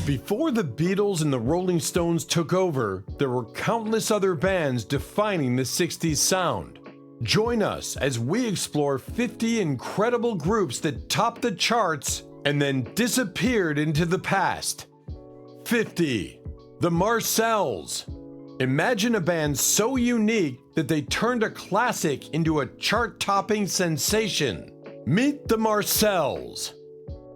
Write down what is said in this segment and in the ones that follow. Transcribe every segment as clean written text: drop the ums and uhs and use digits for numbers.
Before the Beatles and the Rolling Stones took over, there were countless other bands defining the 60s sound. Join us as we explore 50 incredible groups that topped the charts and then disappeared into the past. 50. The Marcels. Imagine a band so unique that they turned a classic into a chart-topping sensation. Meet the Marcels.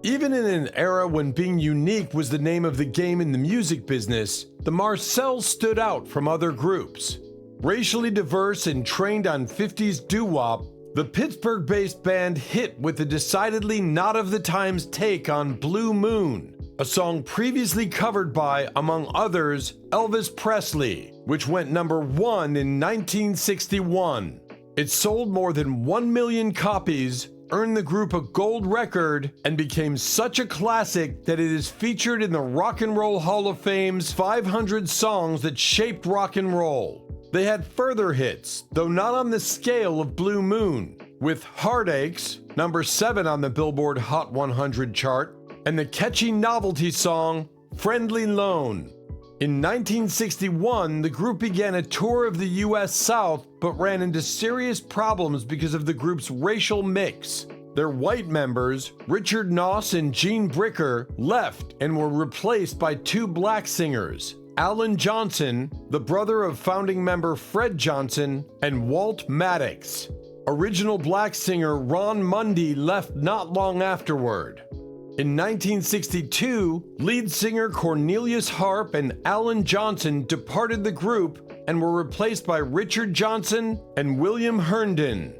Even in an era when being unique was the name of the game in the music business, the Marcels stood out from other groups. Racially diverse and trained on 50s doo-wop, the Pittsburgh-based band hit with a decidedly not of the times take on Blue Moon, a song previously covered by, among others, Elvis Presley, which went number 1 in 1961. It sold more than 1 million copies, earned the group a gold record, and became such a classic that it is featured in the Rock and Roll Hall of Fame's 500 songs that shaped rock and roll. They had further hits, though not on the scale of Blue Moon, with Heartaches, number 7 on the Billboard Hot 100 chart, and the catchy novelty song Friendly Loan. In 1961, the group began a tour of the US South, but ran into serious problems because of the group's racial mix. Their white members, Richard Noss and Gene Bricker, left and were replaced by 2 black singers, Alan Johnson, the brother of founding member Fred Johnson, and Walt Maddox. Original black singer Ron Mundy left not long afterward. In 1962, lead singer Cornelius Harp and Alan Johnson departed the group and were replaced by Richard Johnson and William Herndon.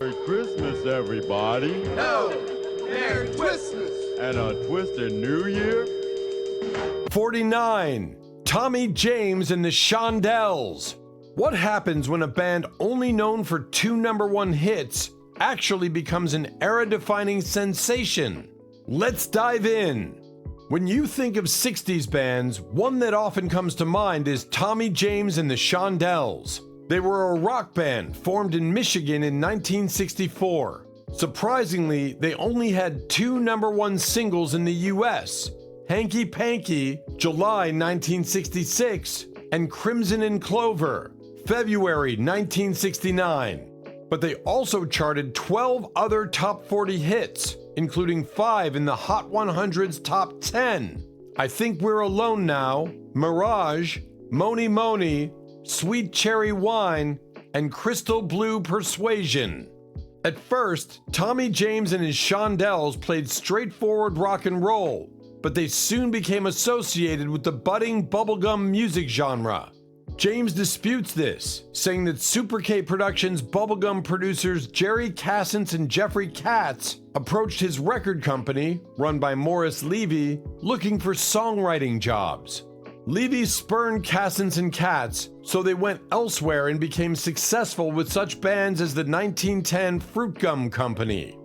Merry Christmas, everybody. No, Merry Christmas. And a twisted New Year. 49. Tommy James and the Shondells. What happens when a band only known for 2 number 1 hits actually becomes an era-defining sensation? Let's dive in. When you think of 60s bands, one that often comes to mind is Tommy James and the Shondells. They were a rock band formed in Michigan in 1964. Surprisingly, they only had 2 number 1 singles in the US, Hanky Panky, July 1966, and Crimson and Clover, February 1969. But they also charted 12 other top 40 hits, including 5 in the Hot 100's top 10. I Think We're Alone Now, Mirage, Moni Moni, Sweet Cherry Wine, and Crystal Blue Persuasion. At first, Tommy James and his Shondells played straightforward rock and roll, but they soon became associated with the budding bubblegum music genre. James disputes this, saying that Super K Productions bubblegum producers Jerry Cassens and Jeffrey Katz approached his record company, run by Morris Levy, looking for songwriting jobs. Levy spurned Cassens and Katz, so they went elsewhere and became successful with such bands as the 1910 Fruit Gum Company.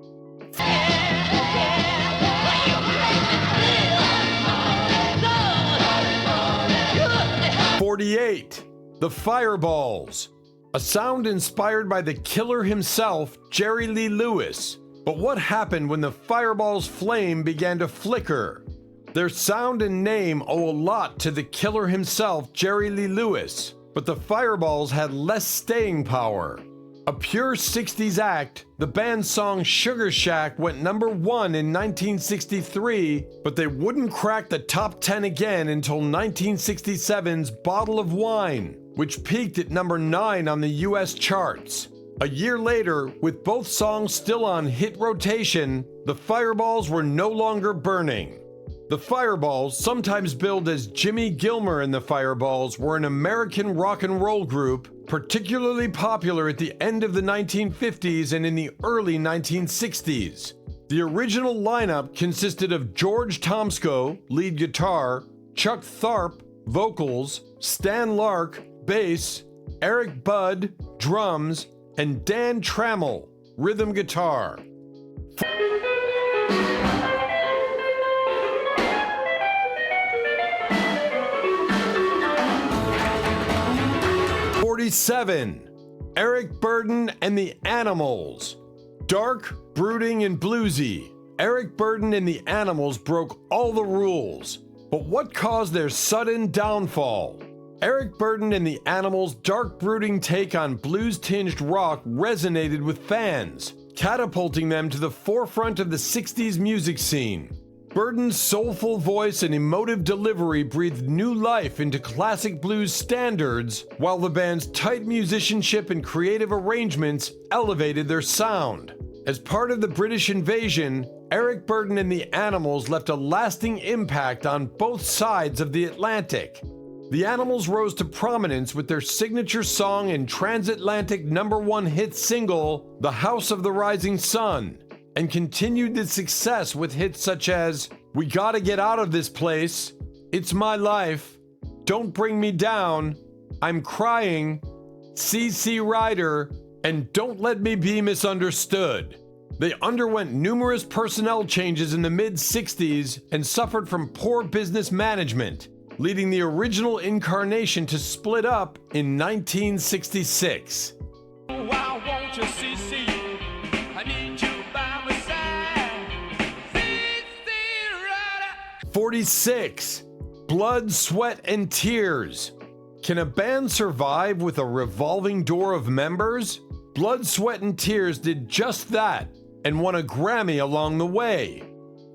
48. The Fireballs. A sound inspired by the killer himself, Jerry Lee Lewis. But what happened when the Fireball's flame began to flicker? Their sound and name owe a lot to the killer himself, Jerry Lee Lewis, but the Fireballs had less staying power. A pure 60s act, the band's song Sugar Shack went number 1 in 1963, but they wouldn't crack the top 10 again until 1967's Bottle of Wine, which peaked at number 9 on the US charts. A year later, with both songs still on hit rotation, the Fireballs were no longer burning. The Fireballs, sometimes billed as Jimmy Gilmer and the Fireballs, were an American rock and roll group, particularly popular at the end of the 1950s and in the early 1960s. The original lineup consisted of George Tomsko, lead guitar, Chuck Tharp, vocals, Stan Lark, bass, Eric Budd, drums, and Dan Trammell, rhythm guitar. 47. Eric Burton and the Animals. Dark, brooding, and bluesy, Eric Burton and the Animals broke all the rules. But what caused their sudden downfall? Eric Burton and the Animals' dark brooding take on blues-tinged rock resonated with fans, catapulting them to the forefront of the 60s music scene. Burton's soulful voice and emotive delivery breathed new life into classic blues standards, while the band's tight musicianship and creative arrangements elevated their sound. As part of the British invasion, Eric Burton and the Animals left a lasting impact on both sides of the Atlantic. The Animals rose to prominence with their signature song and transatlantic #1 hit single, The House of the Rising Sun, and continued the success with hits such as We Gotta Get Out of This Place, It's My Life, Don't Bring Me Down, I'm Crying, CC Rider, and Don't Let Me Be Misunderstood. They underwent numerous personnel changes in the mid-60s and suffered from poor business management, leading the original incarnation to split up in 1966. Why won't you CC? I need you by my side. CC Rider. 46. Blood, Sweat, and Tears. Can a band survive with a revolving door of members? Blood, Sweat, and Tears did just that and won a Grammy along the way.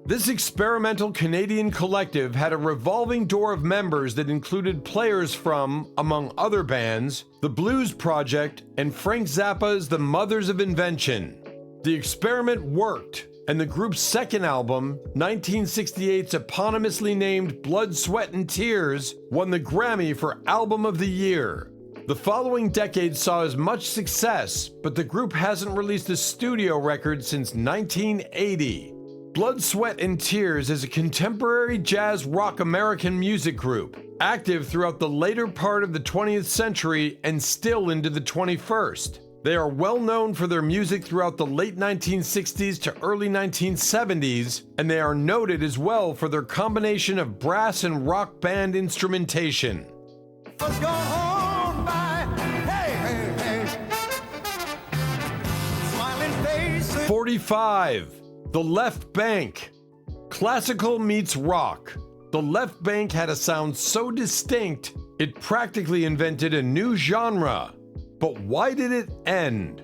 This experimental Canadian collective had a revolving door of members that included players from, among other bands, The Blues Project and Frank Zappa's The Mothers of Invention. The experiment worked, and the group's second album, 1968's eponymously named Blood, Sweat, and Tears, won the Grammy for Album of the Year. The following decade saw as much success, but the group hasn't released a studio record since 1980. Blood, Sweat, and Tears is a contemporary jazz rock American music group, active throughout the later part of the 20th century and still into the 21st. They are well known for their music throughout the late 1960s to early 1970s, and they are noted as well for their combination of brass and rock band instrumentation. What's going on by? Hey, hey, hey. Smiling faces. 45. The Left Bank. Classical meets rock. The Left Bank had a sound so distinct, it practically invented a new genre. But why did it end?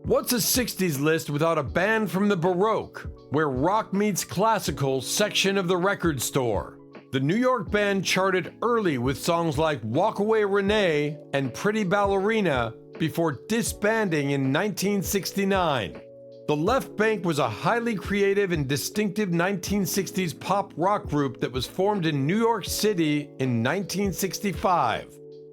What's a 60s list without a band from the Baroque, where rock meets classical section of the record store? The New York band charted early with songs like Walk Away Renee and Pretty Ballerina before disbanding in 1969. The Left Bank was a highly creative and distinctive 1960s pop rock group that was formed in New York City in 1965.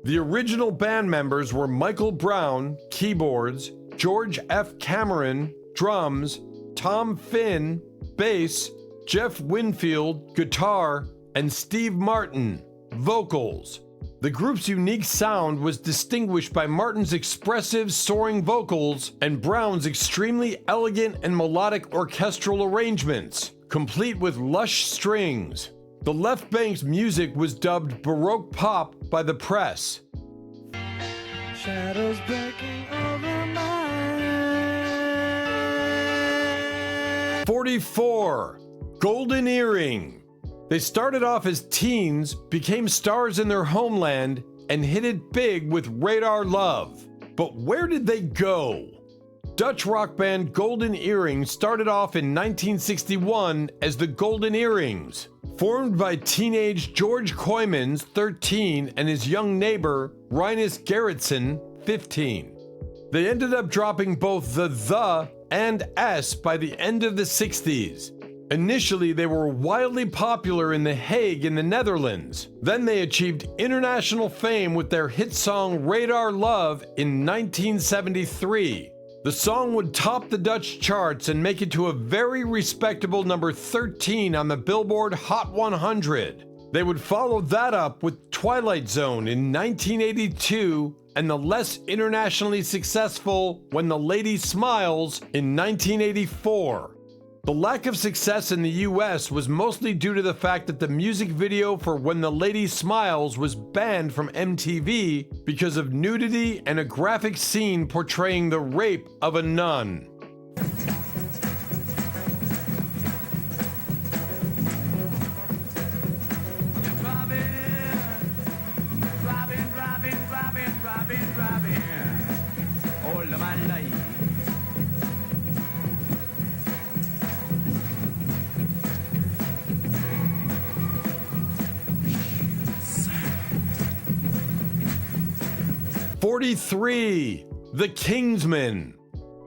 The original band members were Michael Brown, keyboards, George F. Cameron, drums, Tom Finn, bass, Jeff Winfield, guitar, and Steve Martin, vocals. The group's unique sound was distinguished by Martin's expressive, soaring vocals and Brown's extremely elegant and melodic orchestral arrangements, complete with lush strings. The Left Bank's music was dubbed Baroque pop by the press. Shadows breaking over my 44. Golden Earring. They started off as teens, became stars in their homeland, and hit it big with Radar Love. But where did they go? Dutch rock band Golden Earring started off in 1961 as the Golden Earrings, formed by teenage George Koymans, 13, and his young neighbor, Rinus Gerritsen, 15. They ended up dropping both the and S by the end of the 60s. Initially, they were wildly popular in The Hague in the Netherlands. Then they achieved international fame with their hit song Radar Love in 1973. The song would top the Dutch charts and make it to a very respectable number 13 on the Billboard Hot 100. They would follow that up with Twilight Zone in 1982 and the less internationally successful When the Lady Smiles in 1984. The lack of success in the US was mostly due to the fact that the music video for When the Lady Smiles was banned from MTV because of nudity and a graphic scene portraying the rape of a nun. my life. '43, The Kingsmen.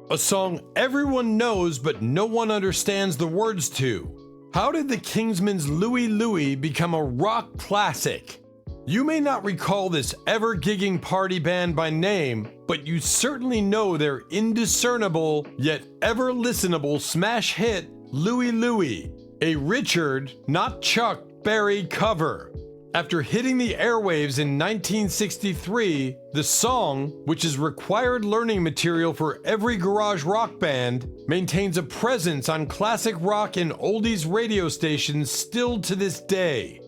A song everyone knows but no one understands the words to. How did the Kingsmen's Louie Louie become a rock classic? You may not recall this ever-gigging party band by name, but you certainly know their indiscernible yet ever-listenable smash hit, Louie Louie, a Richard, not Chuck, Berry cover. After hitting the airwaves in 1963, the song, which is required learning material for every garage rock band, maintains a presence on classic rock and oldies radio stations still to this day.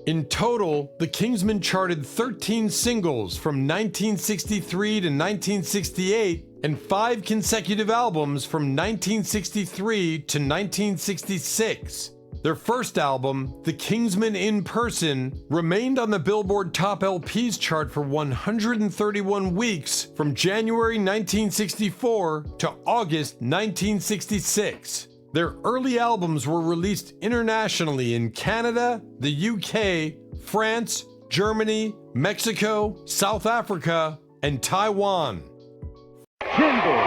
In total, the Kingsmen charted 13 singles from 1963 to 1968 and 5 consecutive albums from 1963 to 1966. Their first album, The Kingsmen in Person, remained on the Billboard Top LPs chart for 131 weeks from January 1964 to August 1966. Their early albums were released internationally in Canada, the UK, France, Germany, Mexico, South Africa, and Taiwan. Jingle.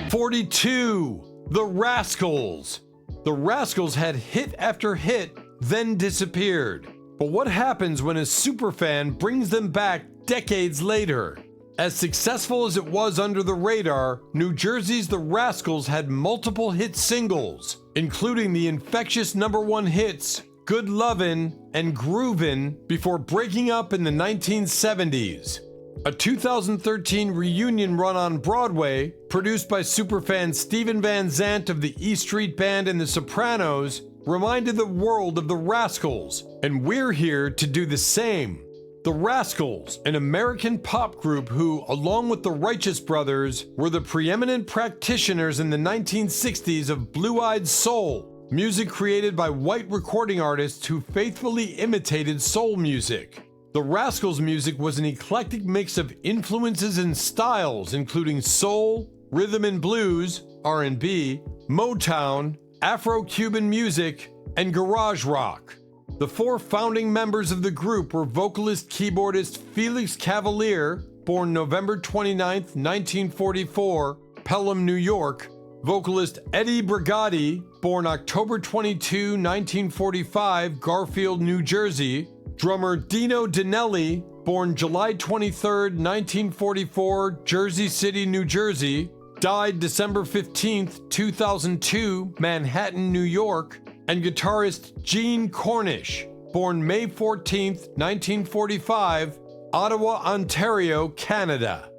42, The Rascals. The Rascals had hit after hit, then disappeared. But what happens when a superfan brings them back decades later? As successful as it was under the radar, New Jersey's The Rascals had multiple hit singles, including the infectious #1 hits Good Lovin' and Groovin' before breaking up in the 1970s. A 2013 reunion run on Broadway, produced by superfan Steven Van Zandt of the E Street Band and The Sopranos, reminded the world of the Rascals, and we're here to do the same. The Rascals, an American pop group who, along with the Righteous Brothers, were the preeminent practitioners in the 1960s of blue-eyed soul, music created by white recording artists who faithfully imitated soul music. The Rascals' music was an eclectic mix of influences and styles, including soul, rhythm and blues, R&B, Motown, Afro-Cuban music, and garage rock. The 4 founding members of the group were vocalist-keyboardist Felix Cavalier, born November 29, 1944, Pelham, New York, vocalist Eddie Brigati, born October 22, 1945, Garfield, New Jersey, drummer Dino Dinelli, born July 23, 1944, Jersey City, New Jersey, died December 15, 2002, Manhattan, New York, and guitarist Gene Cornish, born May 14, 1945, Ottawa, Ontario, Canada.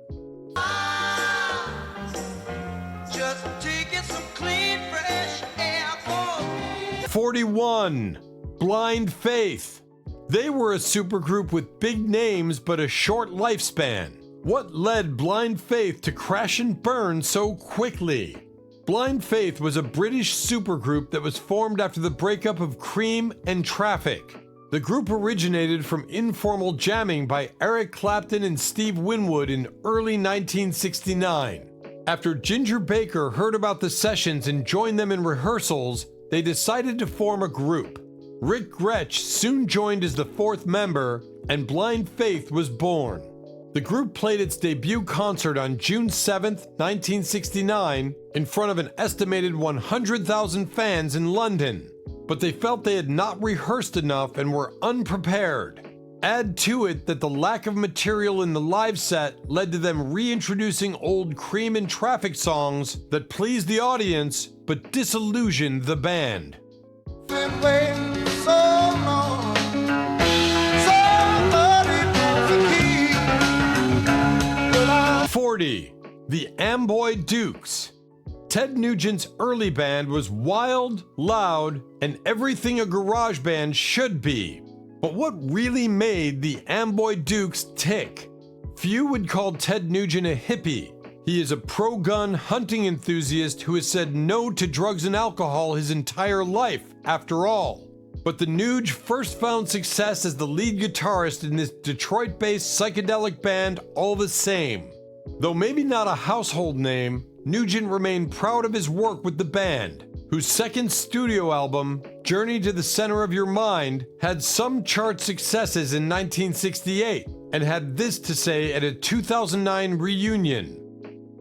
Just taking some clean, fresh air for 41. Blind Faith. They were a supergroup with big names but a short lifespan. What led Blind Faith to crash and burn so quickly? Blind Faith was a British supergroup that was formed after the breakup of Cream and Traffic. The group originated from informal jamming by Eric Clapton and Steve Winwood in early 1969. After Ginger Baker heard about the sessions and joined them in rehearsals, they decided to form a group. Rick Gretsch soon joined as the 4th member, and Blind Faith was born. The group played its debut concert on June 7, 1969, in front of an estimated 100,000 fans in London. But they felt they had not rehearsed enough and were unprepared. Add to it that the lack of material in the live set led to them reintroducing old Cream and Traffic songs that pleased the audience but disillusioned the band. been waiting so long. Somebody knows the key. But I 40. The Amboy Dukes. Ted Nugent's early band was wild, loud, and everything a garage band should be. But what really made the Amboy Dukes tick? Few would call Ted Nugent a hippie. He is a pro-gun hunting enthusiast who has said no to drugs and alcohol his entire life, after all. But the Nuge first found success as the lead guitarist in this Detroit-based psychedelic band all the same. Though maybe not a household name, Nugent remained proud of his work with the band, whose second studio album, Journey to the Center of Your Mind, had some chart successes in 1968, and had this to say at a 2009 reunion.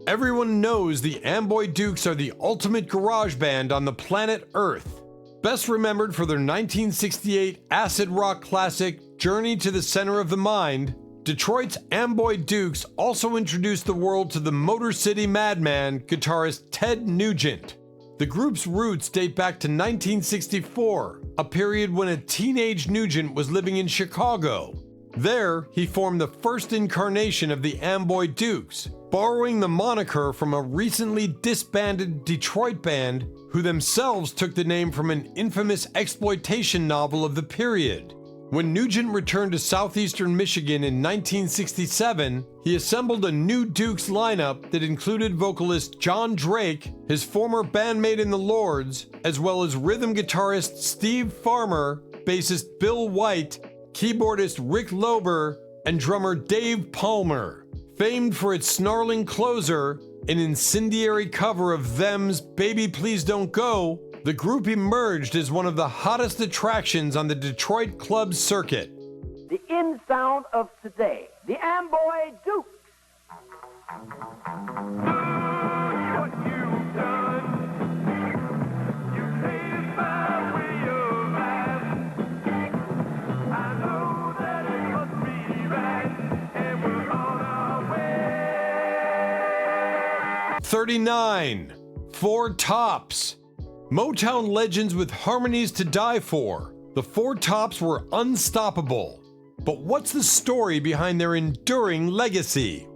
Everyone knows the Amboy Dukes are the ultimate garage band on the planet Earth. Best remembered for their 1968 acid rock classic, Journey to the Center of the Mind, Detroit's Amboy Dukes also introduced the world to the Motor City Madman guitarist Ted Nugent. The group's roots date back to 1964, a period when a teenage Nugent was living in Chicago. There, he formed the first incarnation of the Amboy Dukes, borrowing the moniker from a recently disbanded Detroit band who themselves took the name from an infamous exploitation novel of the period. When Nugent returned to southeastern Michigan in 1967, he assembled a new Dukes lineup that included vocalist John Drake, his former bandmate in the Lords, as well as rhythm guitarist Steve Farmer, bassist Bill White, keyboardist Rick Lober, and drummer Dave Palmer. Famed for its snarling closer, an incendiary cover of Them's Baby Please Don't Go, the group emerged as one of the hottest attractions on the Detroit club circuit. The in sound of today, the Amboy Duke. What you've done, you paved my way of life. I know that it must be right, and we're on our way. 39. Four Tops. Motown legends with harmonies to die for, the Four Tops were unstoppable. But what's the story behind their enduring legacy?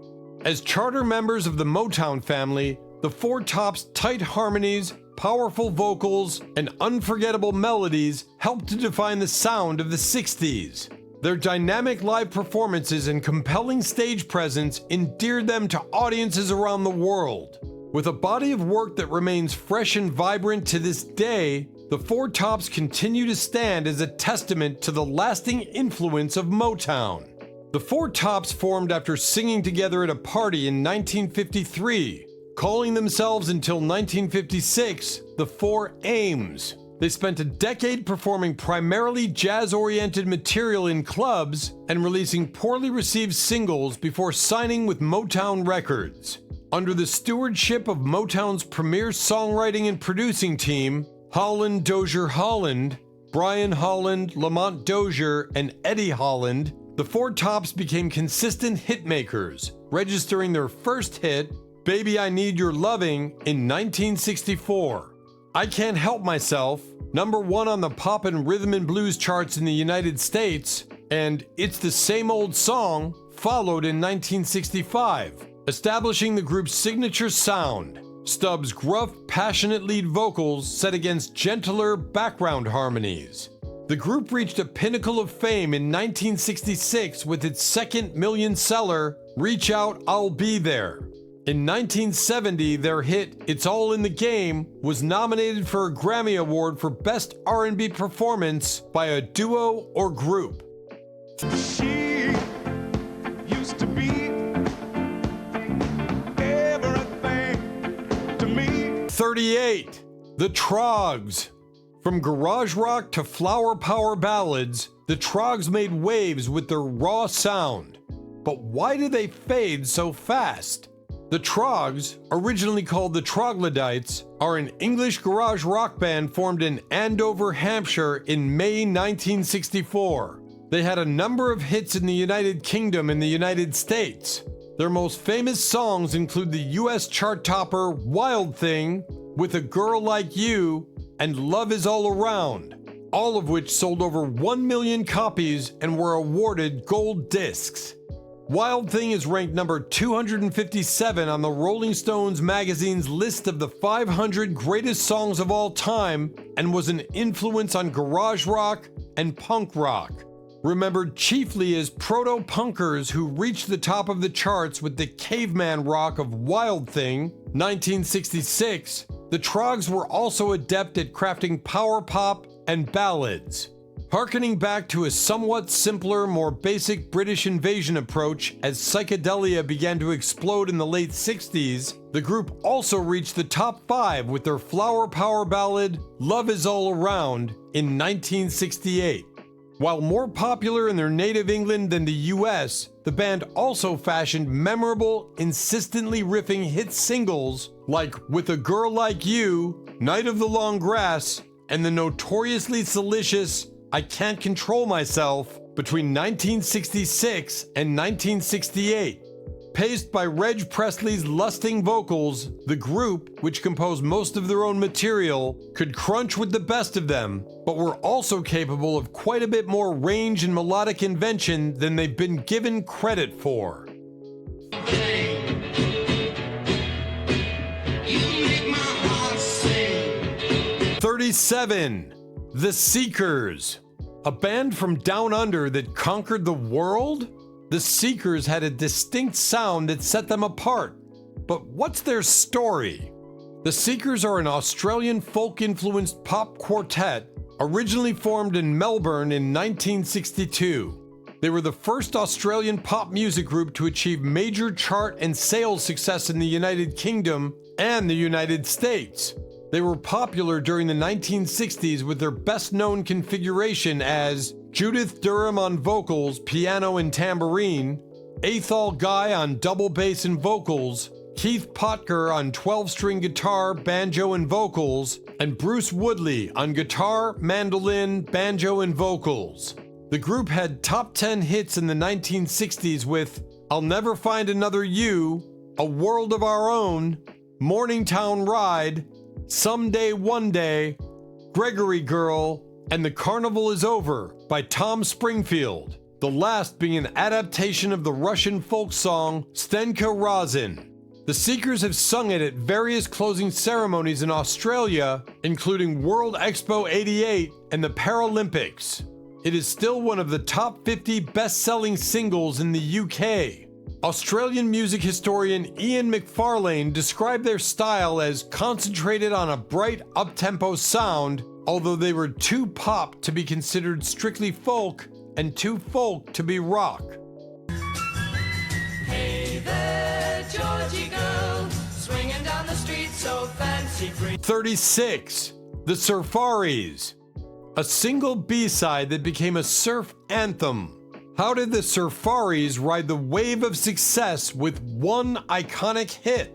As charter members of the Motown family, the Four Tops' tight harmonies, powerful vocals, and unforgettable melodies helped to define the sound of the 60s. Their dynamic live performances and compelling stage presence endeared them to audiences around the world. With a body of work that remains fresh and vibrant to this day, the Four Tops continue to stand as a testament to the lasting influence of Motown. The Four Tops formed after singing together at a party in 1953, calling themselves until 1956 the Four Aims. They spent a decade performing primarily jazz-oriented material in clubs and releasing poorly received singles before signing with Motown Records. Under the stewardship of Motown's premier songwriting and producing team, Holland Dozier Holland, Brian Holland, Lamont Dozier, and Eddie Holland, the Four Tops became consistent hitmakers, registering their first hit, Baby I Need Your Loving, in 1964. I Can't Help Myself, #1 on the pop and rhythm and blues charts in the United States, and It's the Same Old Song followed in 1965. Establishing the group's signature sound, Stubbs' gruff, passionate lead vocals set against gentler background harmonies. The group reached a pinnacle of fame in 1966 with its second million seller, Reach Out, I'll Be There. In 1970, their hit, It's All in the Game, was nominated for a Grammy Award for Best R&B Performance by a duo or group. She used to be everything to me. 38. The Troggs. From garage rock to flower power ballads, the Troggs made waves with their raw sound. But why did they fade so fast? The Troggs, originally called the Troglodytes, are an English garage rock band formed in Andover, Hampshire in May 1964. They had a number of hits in the United Kingdom and the United States. Their most famous songs include the US chart topper Wild Thing, With a Girl Like You, and Love Is All Around, all of which sold over 1 million copies and were awarded gold discs. Wild Thing is ranked number 257 on the Rolling Stones magazine's list of the 500 greatest songs of all time and was an influence on garage rock and punk rock. remembered chiefly as proto-punkers who reached the top of the charts with the caveman rock of Wild Thing, 1966, the Troggs were also adept at crafting power pop and ballads. Harkening back to a somewhat simpler, more basic British invasion approach as psychedelia began to explode in the late 60s, the group also reached the top 5 with their flower power ballad, Love Is All Around, in 1968. While more popular in their native England than the US, the band also fashioned memorable, insistently riffing hit singles like With a Girl Like You, Night of the Long Grass, and the notoriously salacious I Can't Control Myself between 1966 and 1968. Paced by Reg Presley's lusting vocals, the group, which composed most of their own material, could crunch with the best of them, but were also capable of quite a bit more range and melodic invention than they've been given credit for. 37. The Seekers. A band from down under that conquered the world? The Seekers had a distinct sound that set them apart. But what's their story? The Seekers are an Australian folk-influenced pop quartet originally formed in Melbourne in 1962. They were the first Australian pop music group to achieve major chart and sales success in the United Kingdom and the United States. They were popular during the 1960s with their best-known configuration as Judith Durham on vocals, piano and tambourine, Athol Guy on double bass and vocals, Keith Potker on 12-string guitar, banjo and vocals, and Bruce Woodley on guitar, mandolin, banjo and vocals. The group had top 10 hits in the 1960s with I'll Never Find Another You, A World of Our Own, Morningtown Ride, Someday One Day, Gregory Girl, and The Carnival Is Over by Tom Springfield, the last being an adaptation of the Russian folk song Stenka Razin. The Seekers have sung it at various closing ceremonies in Australia, including World Expo 88 and the Paralympics. It is still one of the top 50 best-selling singles in the UK. Australian music historian Ian McFarlane described their style as concentrated on a bright, up-tempo sound, although they were too pop to be considered strictly folk and too folk to be rock. Hey there, Georgie girl, swinging down the street so fancy-free. 36. The Surfaris. A single B-side that became a surf anthem. How did the Surfaris ride the wave of success with one iconic hit?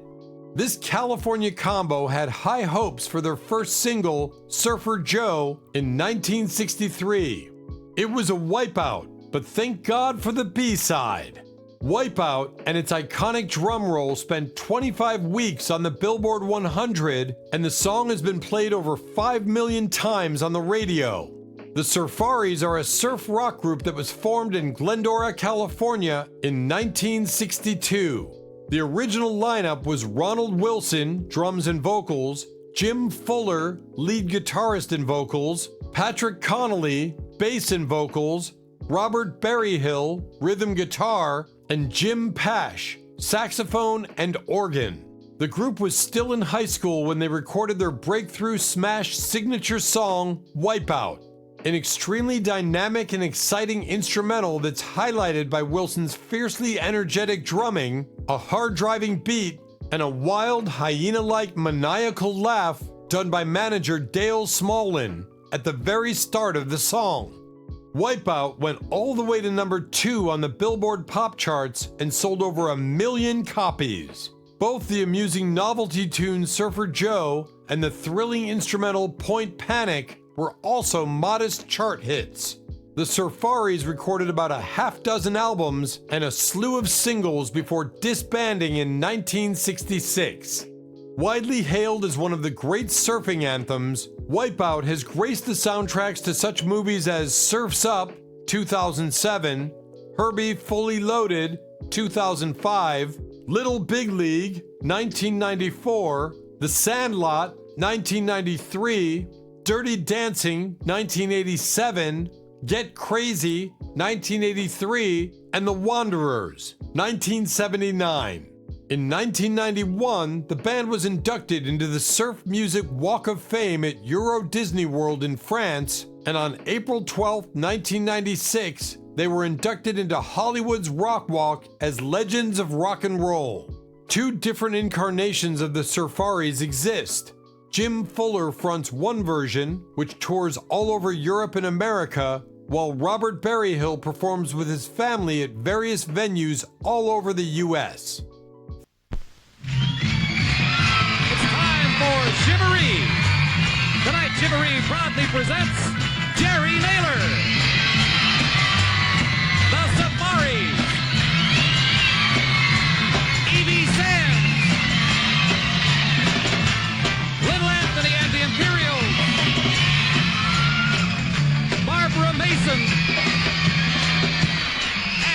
This California combo had high hopes for their first single, Surfer Joe, in 1963. It was a wipeout, but thank God for the B-side. Wipeout and its iconic drum roll spent 25 weeks on the Billboard 100, and the song has been played over 5 million times on the radio. The Surfaris are a surf rock group that was formed in Glendora, California in 1962. The original lineup was Ronald Wilson, drums and vocals, Jim Fuller, lead guitarist and vocals, Patrick Connolly, bass and vocals, Robert Berryhill, rhythm guitar, and Jim Pash, saxophone and organ. The group was still in high school when they recorded their breakthrough smash signature song, Wipeout, an extremely dynamic and exciting instrumental that's highlighted by Wilson's fiercely energetic drumming, a hard-driving beat, and a wild, hyena-like maniacal laugh done by manager Dale Smallin at the very start of the song. Wipeout went all the way to number 2 on the Billboard pop charts and sold over 1 million copies. Both the amusing novelty tune Surfer Joe and the thrilling instrumental Point Panic were also modest chart hits. The Surfaris recorded about a half-dozen albums and a slew of singles before disbanding in 1966. Widely hailed as one of the great surfing anthems, Wipeout has graced the soundtracks to such movies as Surf's Up, 2007, Herbie Fully Loaded, 2005, Little Big League, 1994, The Sandlot, 1993, Dirty Dancing, 1987, Get Crazy, 1983, and The Wanderers, 1979. In 1991, the band was inducted into the Surf Music Walk of Fame at Euro Disney World in France, and on April 12, 1996, they were inducted into Hollywood's Rock Walk as Legends of Rock and Roll. Two different incarnations of the Surfaris exist. Jim Fuller fronts one version, which tours all over Europe and America, while Robert Berryhill performs with his family at various venues all over the U.S. It's time for Shivaree. Tonight, Shivaree proudly presents Jerry Naylor, The Safaris, Evie Sands, Little Anthony and the Imperials, Barbara Mason,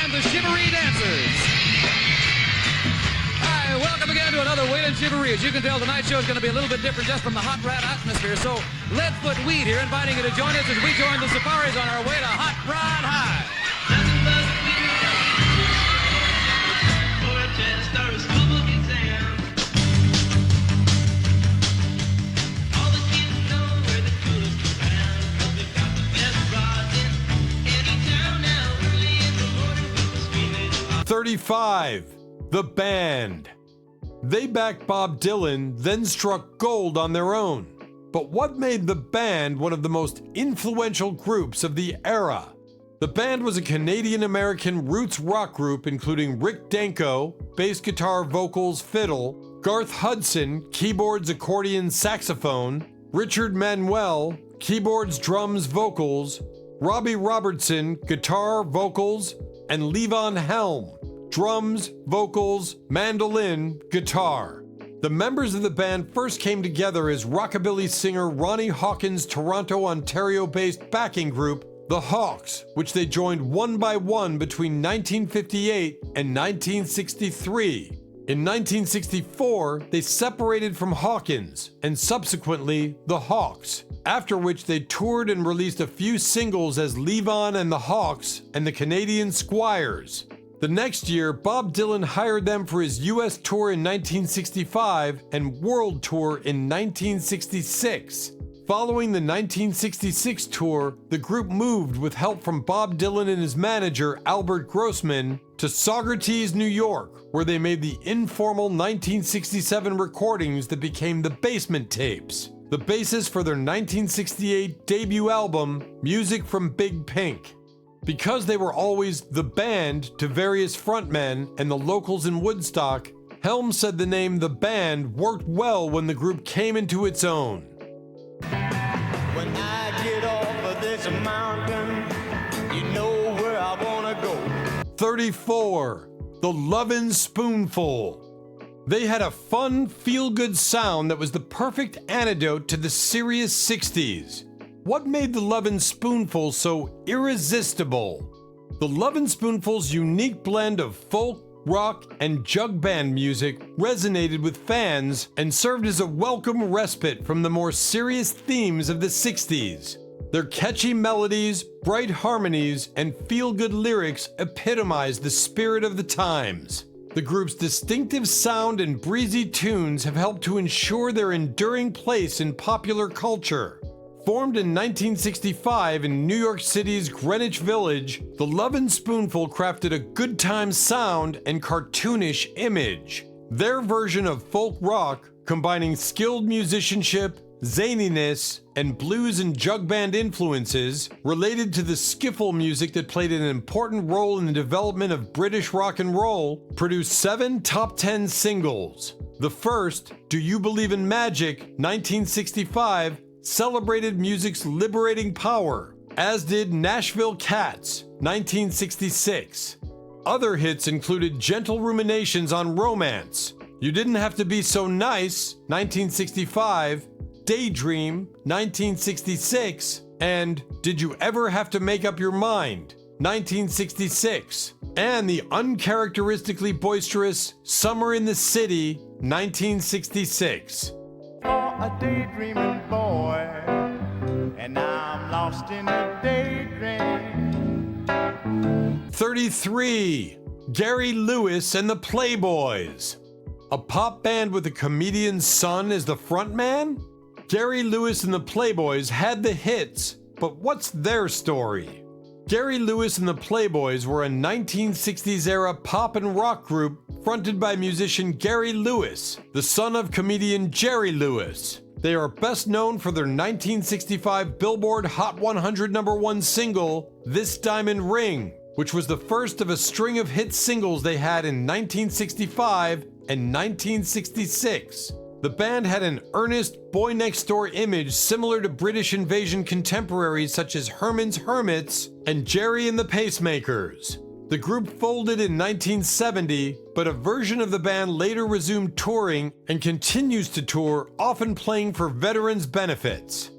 and the Shivaree Dancers. Hi, welcome again to another Whalen Shivaree. As you can tell, tonight's show is going to be a little bit different just from the hot rod atmosphere. So, Leadfoot Weed here inviting you to join us as we join the Safaris on our way to Hot Rod High. 35. The Band. They backed Bob Dylan, then struck gold on their own. But what made the Band one of the most influential groups of the era? The Band was a Canadian-American roots rock group including Rick Danko, bass guitar, vocals, fiddle, Garth Hudson, keyboards, accordion, saxophone, Richard Manuel, keyboards, drums, vocals, Robbie Robertson, guitar, vocals, and Levon Helm, drums, vocals, mandolin, guitar. The members of the band first came together as rockabilly singer Ronnie Hawkins' Toronto, Ontario-based backing group, the Hawks, which they joined one by one between 1958 and 1963. In 1964, they separated from Hawkins, and subsequently, the Hawks, after which they toured and released a few singles as Levon and the Hawks and the Canadian Squires. The next year, Bob Dylan hired them for his US tour in 1965 and world tour in 1966. Following the 1966 tour, the group moved with help from Bob Dylan and his manager, Albert Grossman, to Saugerties, New York, where they made the informal 1967 recordings that became the Basement Tapes, the basis for their 1968 debut album, Music from Big Pink. Because they were always the band to various frontmen and the locals in Woodstock, Helm said the name The Band worked well when the group came into its own. When I get off of this mountain, you know where I wanna go. 34. The Loving Spoonful. They had a fun, feel-good sound that was the perfect antidote to the serious 60s. What made the Loving Spoonful so irresistible? The Loving Spoonful's unique blend of folk, rock, and jug band music resonated with fans and served as a welcome respite from the more serious themes of the 60s. Their catchy melodies, bright harmonies, and feel-good lyrics epitomized the spirit of the times. The group's distinctive sound and breezy tunes have helped to ensure their enduring place in popular culture. Formed in 1965 in New York City's Greenwich Village, the Loving Spoonful crafted a good time sound and cartoonish image. Their version of folk rock, combining skilled musicianship, zaniness, and blues and jug band influences, related to the skiffle music that played an important role in the development of British rock and roll, produced 7 top 10 singles. The first, Do You Believe in Magic, 1965, celebrated music's liberating power, as did Nashville Cats, 1966. Other hits included Gentle Ruminations on Romance, You Didn't Have to Be So Nice, 1965, Daydream, 1966, and Did You Ever Have to Make Up Your Mind, 1966, and the uncharacteristically boisterous Summer in the City, 1966. For a daydreaming boy, and now I'm lost in a daydream. 33. Gary Lewis and the Playboys. A pop band with a comedian's son as the frontman? Gary Lewis and the Playboys had the hits, but what's their story? Gary Lewis and the Playboys were a 1960s-era pop and rock group fronted by musician Gary Lewis, the son of comedian Jerry Lewis. They are best known for their 1965 Billboard Hot 100 #1 single, This Diamond Ring, which was the first of a string of hit singles they had in 1965 and 1966. The band had an earnest, boy-next-door image similar to British invasion contemporaries such as Hermans Hermits and Jerry and the Pacemakers. The group folded in 1970, but a version of the band later resumed touring and continues to tour, often playing for veterans' benefits.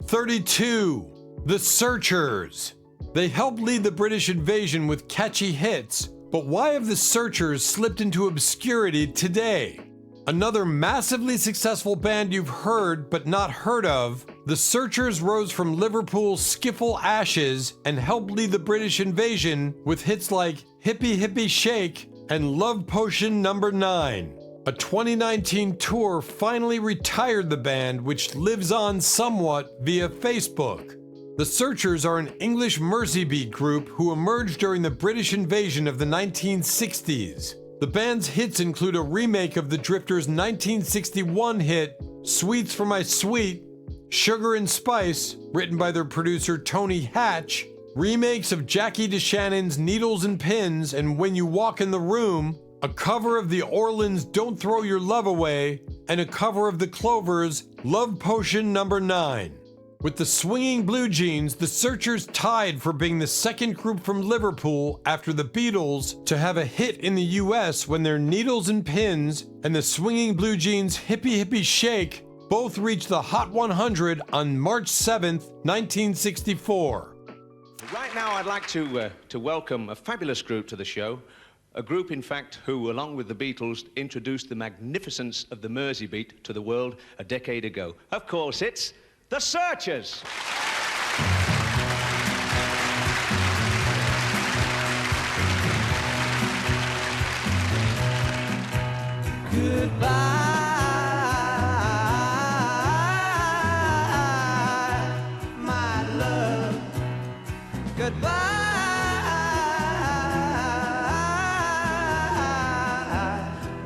32. The Searchers. They helped lead the British invasion with catchy hits, but why have the Searchers slipped into obscurity today? Another massively successful band you've heard but not heard of, the Searchers rose from Liverpool's skiffle ashes and helped lead the British invasion with hits like Hippie Hippie Shake and Love Potion No. 9. A 2019 tour finally retired the band, which lives on somewhat via Facebook. The Searchers are an English mercy beat group who emerged during the British invasion of the 1960s. The band's hits include a remake of the Drifters' 1961 hit, Sweets for My Sweet, Sugar and Spice, written by their producer Tony Hatch, remakes of Jackie DeShannon's Needles and Pins and When You Walk in the Room, a cover of the Orleans' Don't Throw Your Love Away, and a cover of the Clovers' Love Potion No. 9. With the Swinging Blue Jeans, the Searchers tied for being the second group from Liverpool after the Beatles to have a hit in the US when their Needles and Pins and the Swinging Blue Jeans' Hippie Hippie Shake both reached the Hot 100 on March 7th, 1964. Right now I'd like to welcome a fabulous group to the show. A group, in fact, who, along with the Beatles, introduced the magnificence of the Mersey beat to the world a decade ago. Of course, it's The Searchers. Goodbye, my love. Goodbye,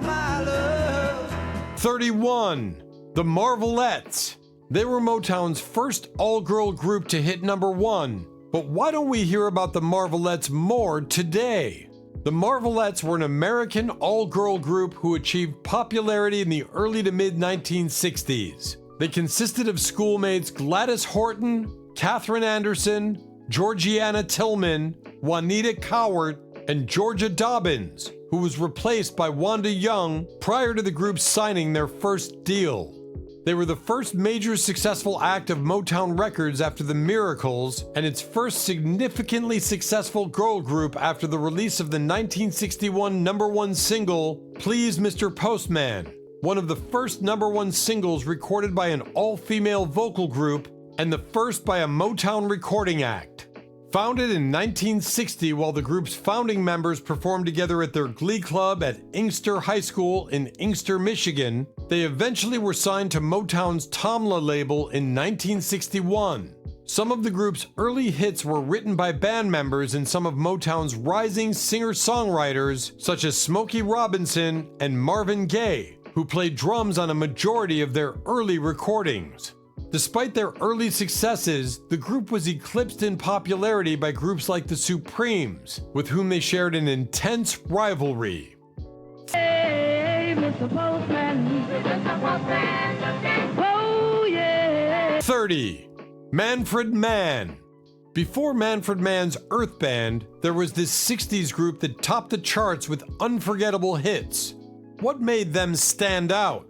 my love. 31. The Marvelettes. They were Motown's first all-girl group to hit #1, but why don't we hear about the Marvelettes more today? The Marvelettes were an American all-girl group who achieved popularity in the early to mid-1960s. They consisted of schoolmates Gladys Horton, Katherine Anderson, Georgiana Tillman, Juanita Cowart, and Georgia Dobbins, who was replaced by Wanda Young prior to the group signing their first deal. They were the first major successful act of Motown Records after the Miracles, and its first significantly successful girl group after the release of the 1961 #1 single, Please Mr. Postman, one of the first #1 singles recorded by an all-female vocal group, and the first by a Motown recording act. Founded in 1960 while the group's founding members performed together at their glee club at Inkster High School in Inkster, Michigan, they eventually were signed to Motown's Tamla label in 1961. Some of the group's early hits were written by band members and some of Motown's rising singer-songwriters such as Smokey Robinson and Marvin Gaye, who played drums on a majority of their early recordings. Despite their early successes, the group was eclipsed in popularity by groups like the Supremes, with whom they shared an intense rivalry. Hey, Mr. Postman. Mr. Postman. Oh, yeah. 30. Manfred Man. Before Manfred Man's Earth Band, there was this 60s group that topped the charts with unforgettable hits. What made them stand out?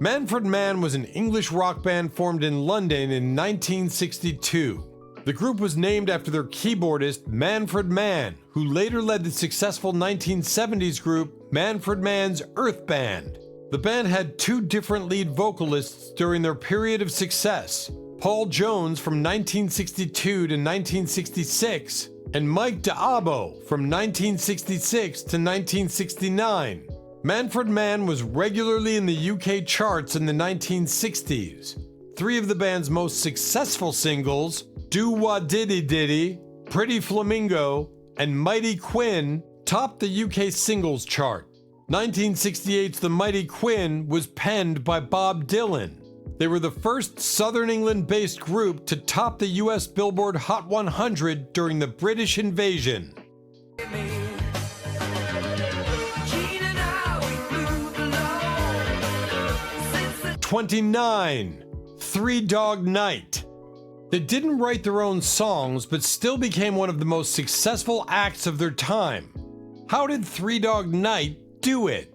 Manfred Man was an English rock band formed in London in 1962. The group was named after their keyboardist Manfred Man, who later led the successful 1970s group Manfred Man's Earth Band. The band had two different lead vocalists during their period of success, Paul Jones from 1962 to 1966, and Mike D'Abo from 1966 to 1969. Manfred Man was regularly in the UK charts in the 1960s. Three of the band's most successful singles, Do Wah Diddy Diddy, Pretty Flamingo, and Mighty Quinn, topped the UK singles chart. 1968's The Mighty Quinn was penned by Bob Dylan. They were the first Southern England-based group to top the US Billboard Hot 100 during the British invasion. 29. Three Dog Night. They didn't write their own songs, but still became one of the most successful acts of their time. How did Three Dog Night do it?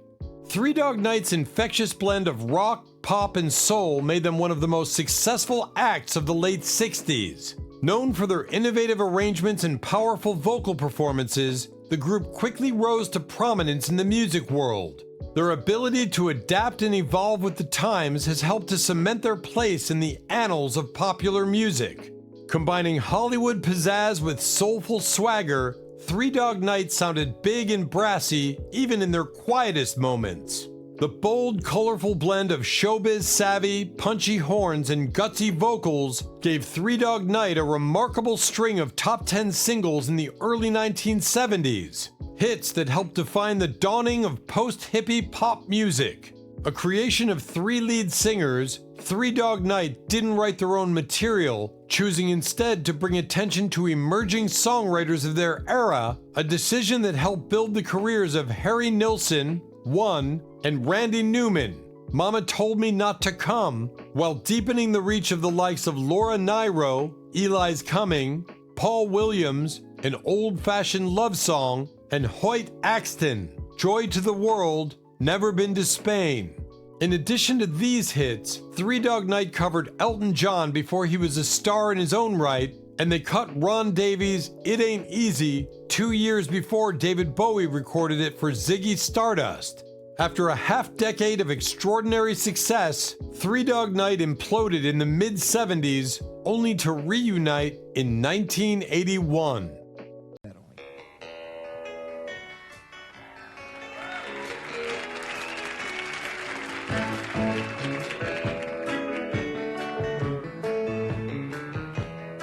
Three Dog Night's infectious blend of rock, pop, and soul made them one of the most successful acts of the late 60s. Known for their innovative arrangements and powerful vocal performances, the group quickly rose to prominence in the music world. Their ability to adapt and evolve with the times has helped to cement their place in the annals of popular music. Combining Hollywood pizzazz with soulful swagger, Three Dog Night sounded big and brassy even in their quietest moments. The bold, colorful blend of showbiz savvy, punchy horns, and gutsy vocals gave Three Dog Night a remarkable string of top 10 singles in the early 1970s. Hits that helped define the dawning of post-hippie pop music. A creation of three lead singers, Three Dog Night didn't write their own material, choosing instead to bring attention to emerging songwriters of their era, a decision that helped build the careers of Harry Nilsson, One, and Randy Newman, Mama Told Me Not to Come, while deepening the reach of the likes of Laura Nyro, Eli's Coming, Paul Williams, An Old-Fashioned Love Song, and Hoyt Axton, Joy to the World, Never Been to Spain. In addition to these hits, Three Dog Night covered Elton John before he was a star in his own right, and they cut Ron Davies' It Ain't Easy 2 years before David Bowie recorded it for Ziggy Stardust. After a half-decade of extraordinary success, Three Dog Night imploded in the mid-70s, only to reunite in 1981.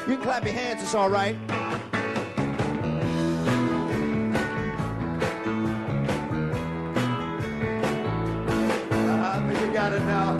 You can clap your hands, it's all right. I think you got it now.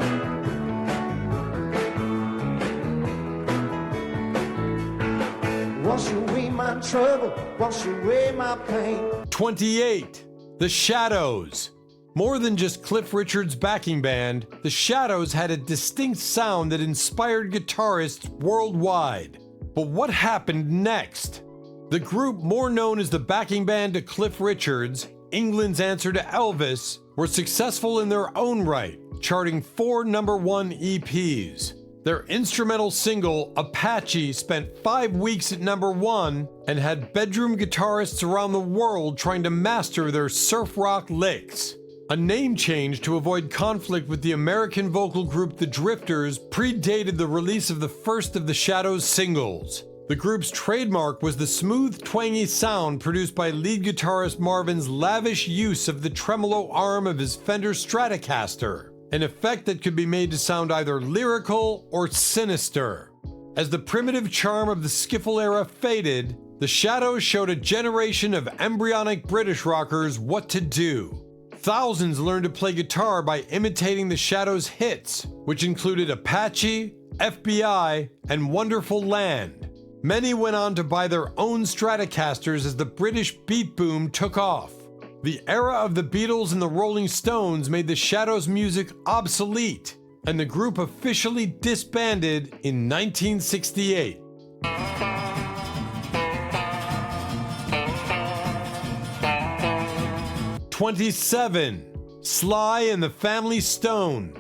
Wash away my trouble, wash away my pain. 28. The Shadows. More than just Cliff Richard's backing band, the Shadows had a distinct sound that inspired guitarists worldwide. But what happened next? The group, more known as the backing band to Cliff Richards, England's answer to Elvis, were successful in their own right, charting 4 #1 EPs. Their instrumental single, Apache, spent 5 weeks at #1 and had bedroom guitarists around the world trying to master their surf rock licks. A name change to avoid conflict with the American vocal group The Drifters predated the release of the first of the Shadows singles. The group's trademark was the smooth, twangy sound produced by lead guitarist Marvin's lavish use of the tremolo arm of his Fender Stratocaster, an effect that could be made to sound either lyrical or sinister. As the primitive charm of the skiffle era faded, the Shadows showed a generation of embryonic British rockers what to do. Thousands learned to play guitar by imitating the Shadows' hits, which included Apache, FBI, and Wonderful Land. Many went on to buy their own Stratocasters as the British beat boom took off. The era of the Beatles and the Rolling Stones made the Shadows' music obsolete, and the group officially disbanded in 1968. 27. Sly and the Family Stone.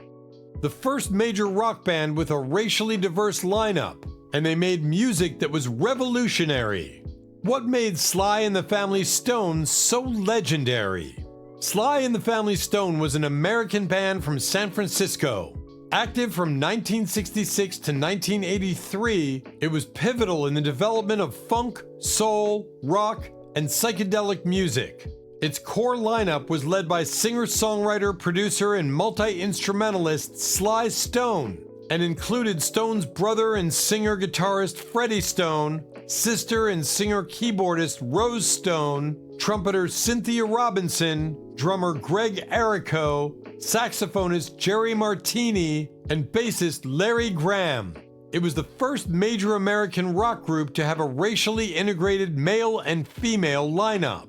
The first major rock band with a racially diverse lineup, and they made music that was revolutionary. What made Sly and the Family Stone so legendary? Sly and the Family Stone was an American band from San Francisco. Active from 1966 to 1983, it was pivotal in the development of funk, soul, rock, and psychedelic music. Its core lineup was led by singer-songwriter, producer, and multi-instrumentalist Sly Stone, and included Stone's brother and singer-guitarist Freddie Stone, sister and singer-keyboardist Rose Stone, trumpeter Cynthia Robinson, drummer Greg Errico, saxophonist Jerry Martini, and bassist Larry Graham. It was the first major American rock group to have a racially integrated male and female lineup.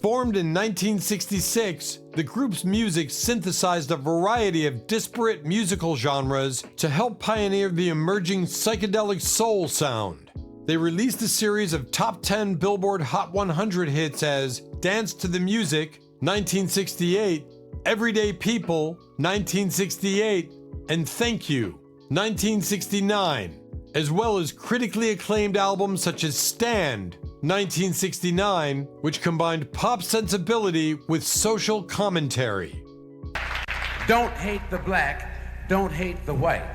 Formed in 1966, the group's music synthesized a variety of disparate musical genres to help pioneer the emerging psychedelic soul sound. They released a series of top 10 Billboard Hot 100 hits as Dance to the Music, 1968, Everyday People, 1968, and Thank You, 1969, as well as critically acclaimed albums such as Stand, 1969, which combined pop sensibility with social commentary. Don't hate the black, don't hate the white.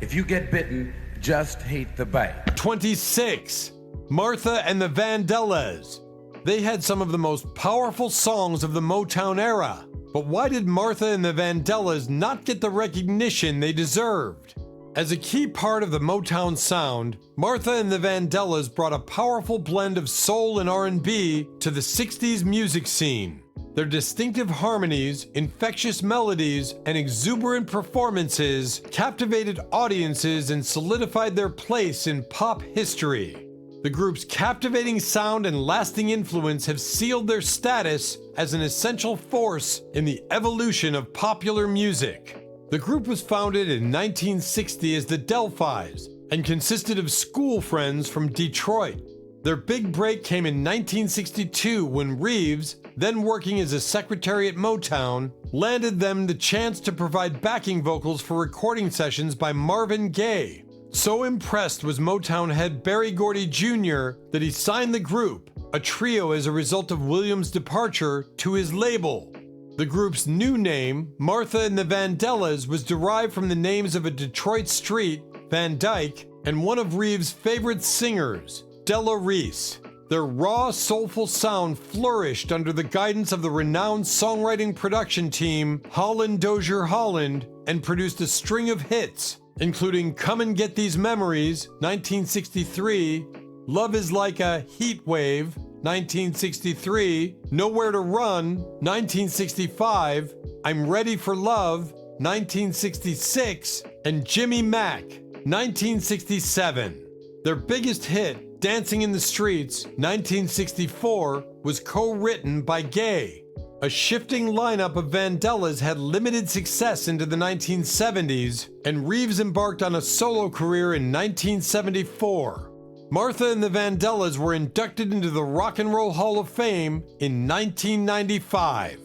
If you get bitten, just hate the bite. 26. Martha and the Vandellas. They had some of the most powerful songs of the Motown era. But why did Martha and the Vandellas not get the recognition they deserved? As a key part of the Motown sound, Martha and the Vandellas brought a powerful blend of soul and R&B to the 60s music scene. Their distinctive harmonies, infectious melodies, and exuberant performances captivated audiences and solidified their place in pop history. The group's captivating sound and lasting influence have sealed their status as an essential force in the evolution of popular music. The group was founded in 1960 as the Delphis and consisted of school friends from Detroit. Their big break came in 1962 when Reeves, then working as a secretary at Motown, landed them the chance to provide backing vocals for recording sessions by Marvin Gaye. So impressed was Motown head Berry Gordy Jr. that he signed the group, a trio as a result of Williams' departure, to his label. The group's new name, Martha and the Vandellas, was derived from the names of a Detroit street, Van Dyke, and one of Reeves' favorite singers, Della Reese. Their raw, soulful sound flourished under the guidance of the renowned songwriting production team Holland Dozier Holland and produced a string of hits, including Come and Get These Memories, 1963, Love is Like a Heat Wave, 1963, Nowhere to Run, 1965, I'm Ready for Love, 1966, and Jimmy Mack, 1967. Their biggest hit, Dancing in the Streets, 1964, was co-written by Gaye. A shifting lineup of Vandellas had limited success into the 1970s, and Reeves embarked on a solo career in 1974. Martha and the Vandellas were inducted into the Rock and Roll Hall of Fame in 1995.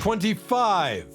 25.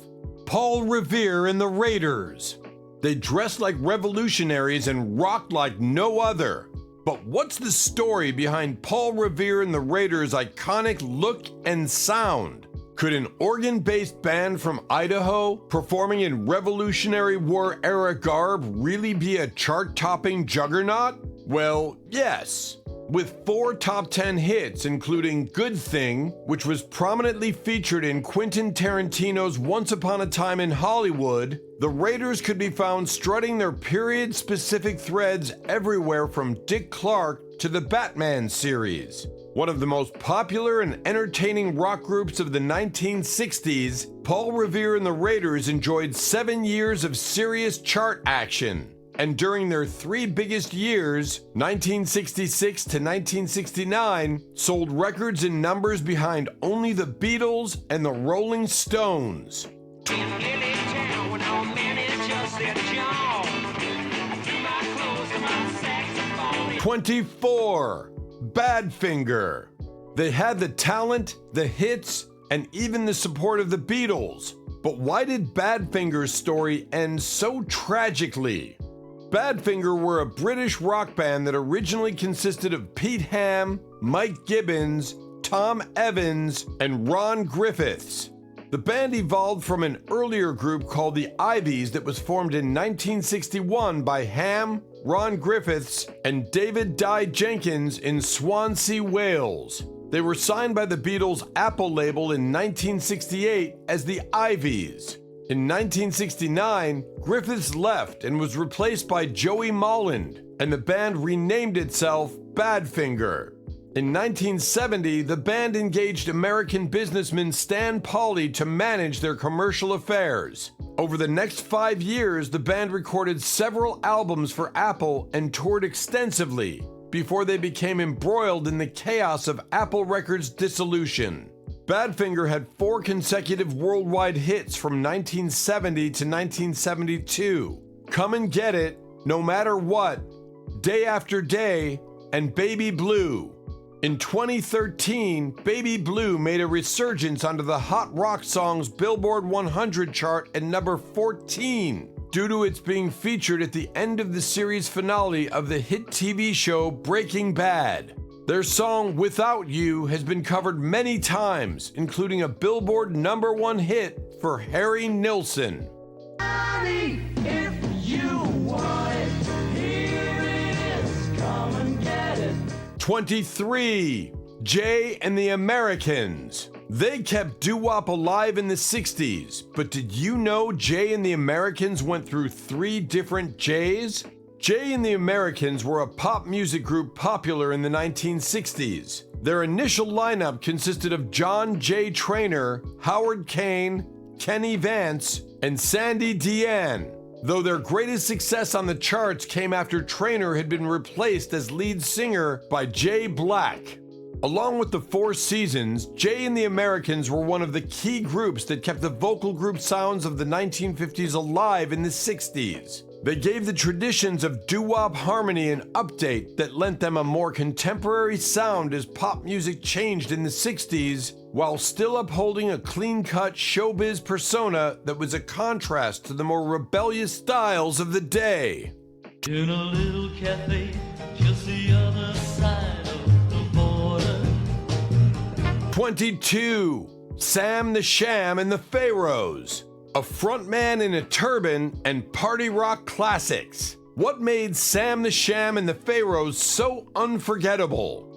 Paul Revere and the Raiders. They dressed like revolutionaries and rocked like no other. But what's the story behind Paul Revere and the Raiders' iconic look and sound? Could an organ-based band from Idaho performing in Revolutionary War-era garb really be a chart-topping juggernaut? Well, yes. With 4 top 10 hits, including Good Thing, which was prominently featured in Quentin Tarantino's Once Upon a Time in Hollywood, the Raiders could be found strutting their period-specific threads everywhere from Dick Clark to the Batman series. One of the most popular and entertaining rock groups of the 1960s, Paul Revere and the Raiders enjoyed 7 years of serious chart action. And during their 3 biggest years, 1966 to 1969, sold records in numbers behind only the Beatles and the Rolling Stones. 24. Badfinger. They had the talent, the hits, and even the support of the Beatles. But why did Badfinger's story end so tragically? Badfinger were a British rock band that originally consisted of Pete Ham, Mike Gibbons, Tom Evans, and Ron Griffiths. The band evolved from an earlier group called the Ivies that was formed in 1961 by Ham, Ron Griffiths, and David Dye Jenkins in Swansea, Wales. They were signed by the Beatles' Apple label in 1968 as the Ivies. In 1969, Griffiths left and was replaced by Joey Molland, and the band renamed itself Badfinger. In 1970, the band engaged American businessman Stan Pauley to manage their commercial affairs. Over the next 5 years, the band recorded several albums for Apple and toured extensively before they became embroiled in the chaos of Apple Records' dissolution. Badfinger had 4 consecutive worldwide hits from 1970 to 1972. Come and Get It, No Matter What, Day After Day, and Baby Blue. In 2013, Baby Blue made a resurgence onto the Hot Rock Songs Billboard 100 chart at number 14, due to its being featured at the end of the series finale of the hit TV show Breaking Bad. Their song Without You has been covered many times, including a Billboard #1 hit for Harry Nilsson. Honey, if you want it, here it is, come and get it. 23. Jay and the Americans. They kept doo-wop alive in the 60s, but did you know Jay and the Americans went through 3 different Jays? Jay and the Americans were a pop music group popular in the 1960s. Their initial lineup consisted of John J. Traynor, Howard Kane, Kenny Vance, and Sandy Deane, though their greatest success on the charts came after Traynor had been replaced as lead singer by Jay Black. Along with the Four Seasons, Jay and the Americans were one of the key groups that kept the vocal group sounds of the 1950s alive in the 60s. They gave the traditions of doo-wop harmony an update that lent them a more contemporary sound as pop music changed in the 60s, while still upholding a clean-cut showbiz persona that was a contrast to the more rebellious styles of the day. In a little cafe, just the other side of the border. 22. Sam the Sham and the Pharaohs. A frontman in a turban and party rock classics. What made Sam the Sham and the Pharaohs so unforgettable?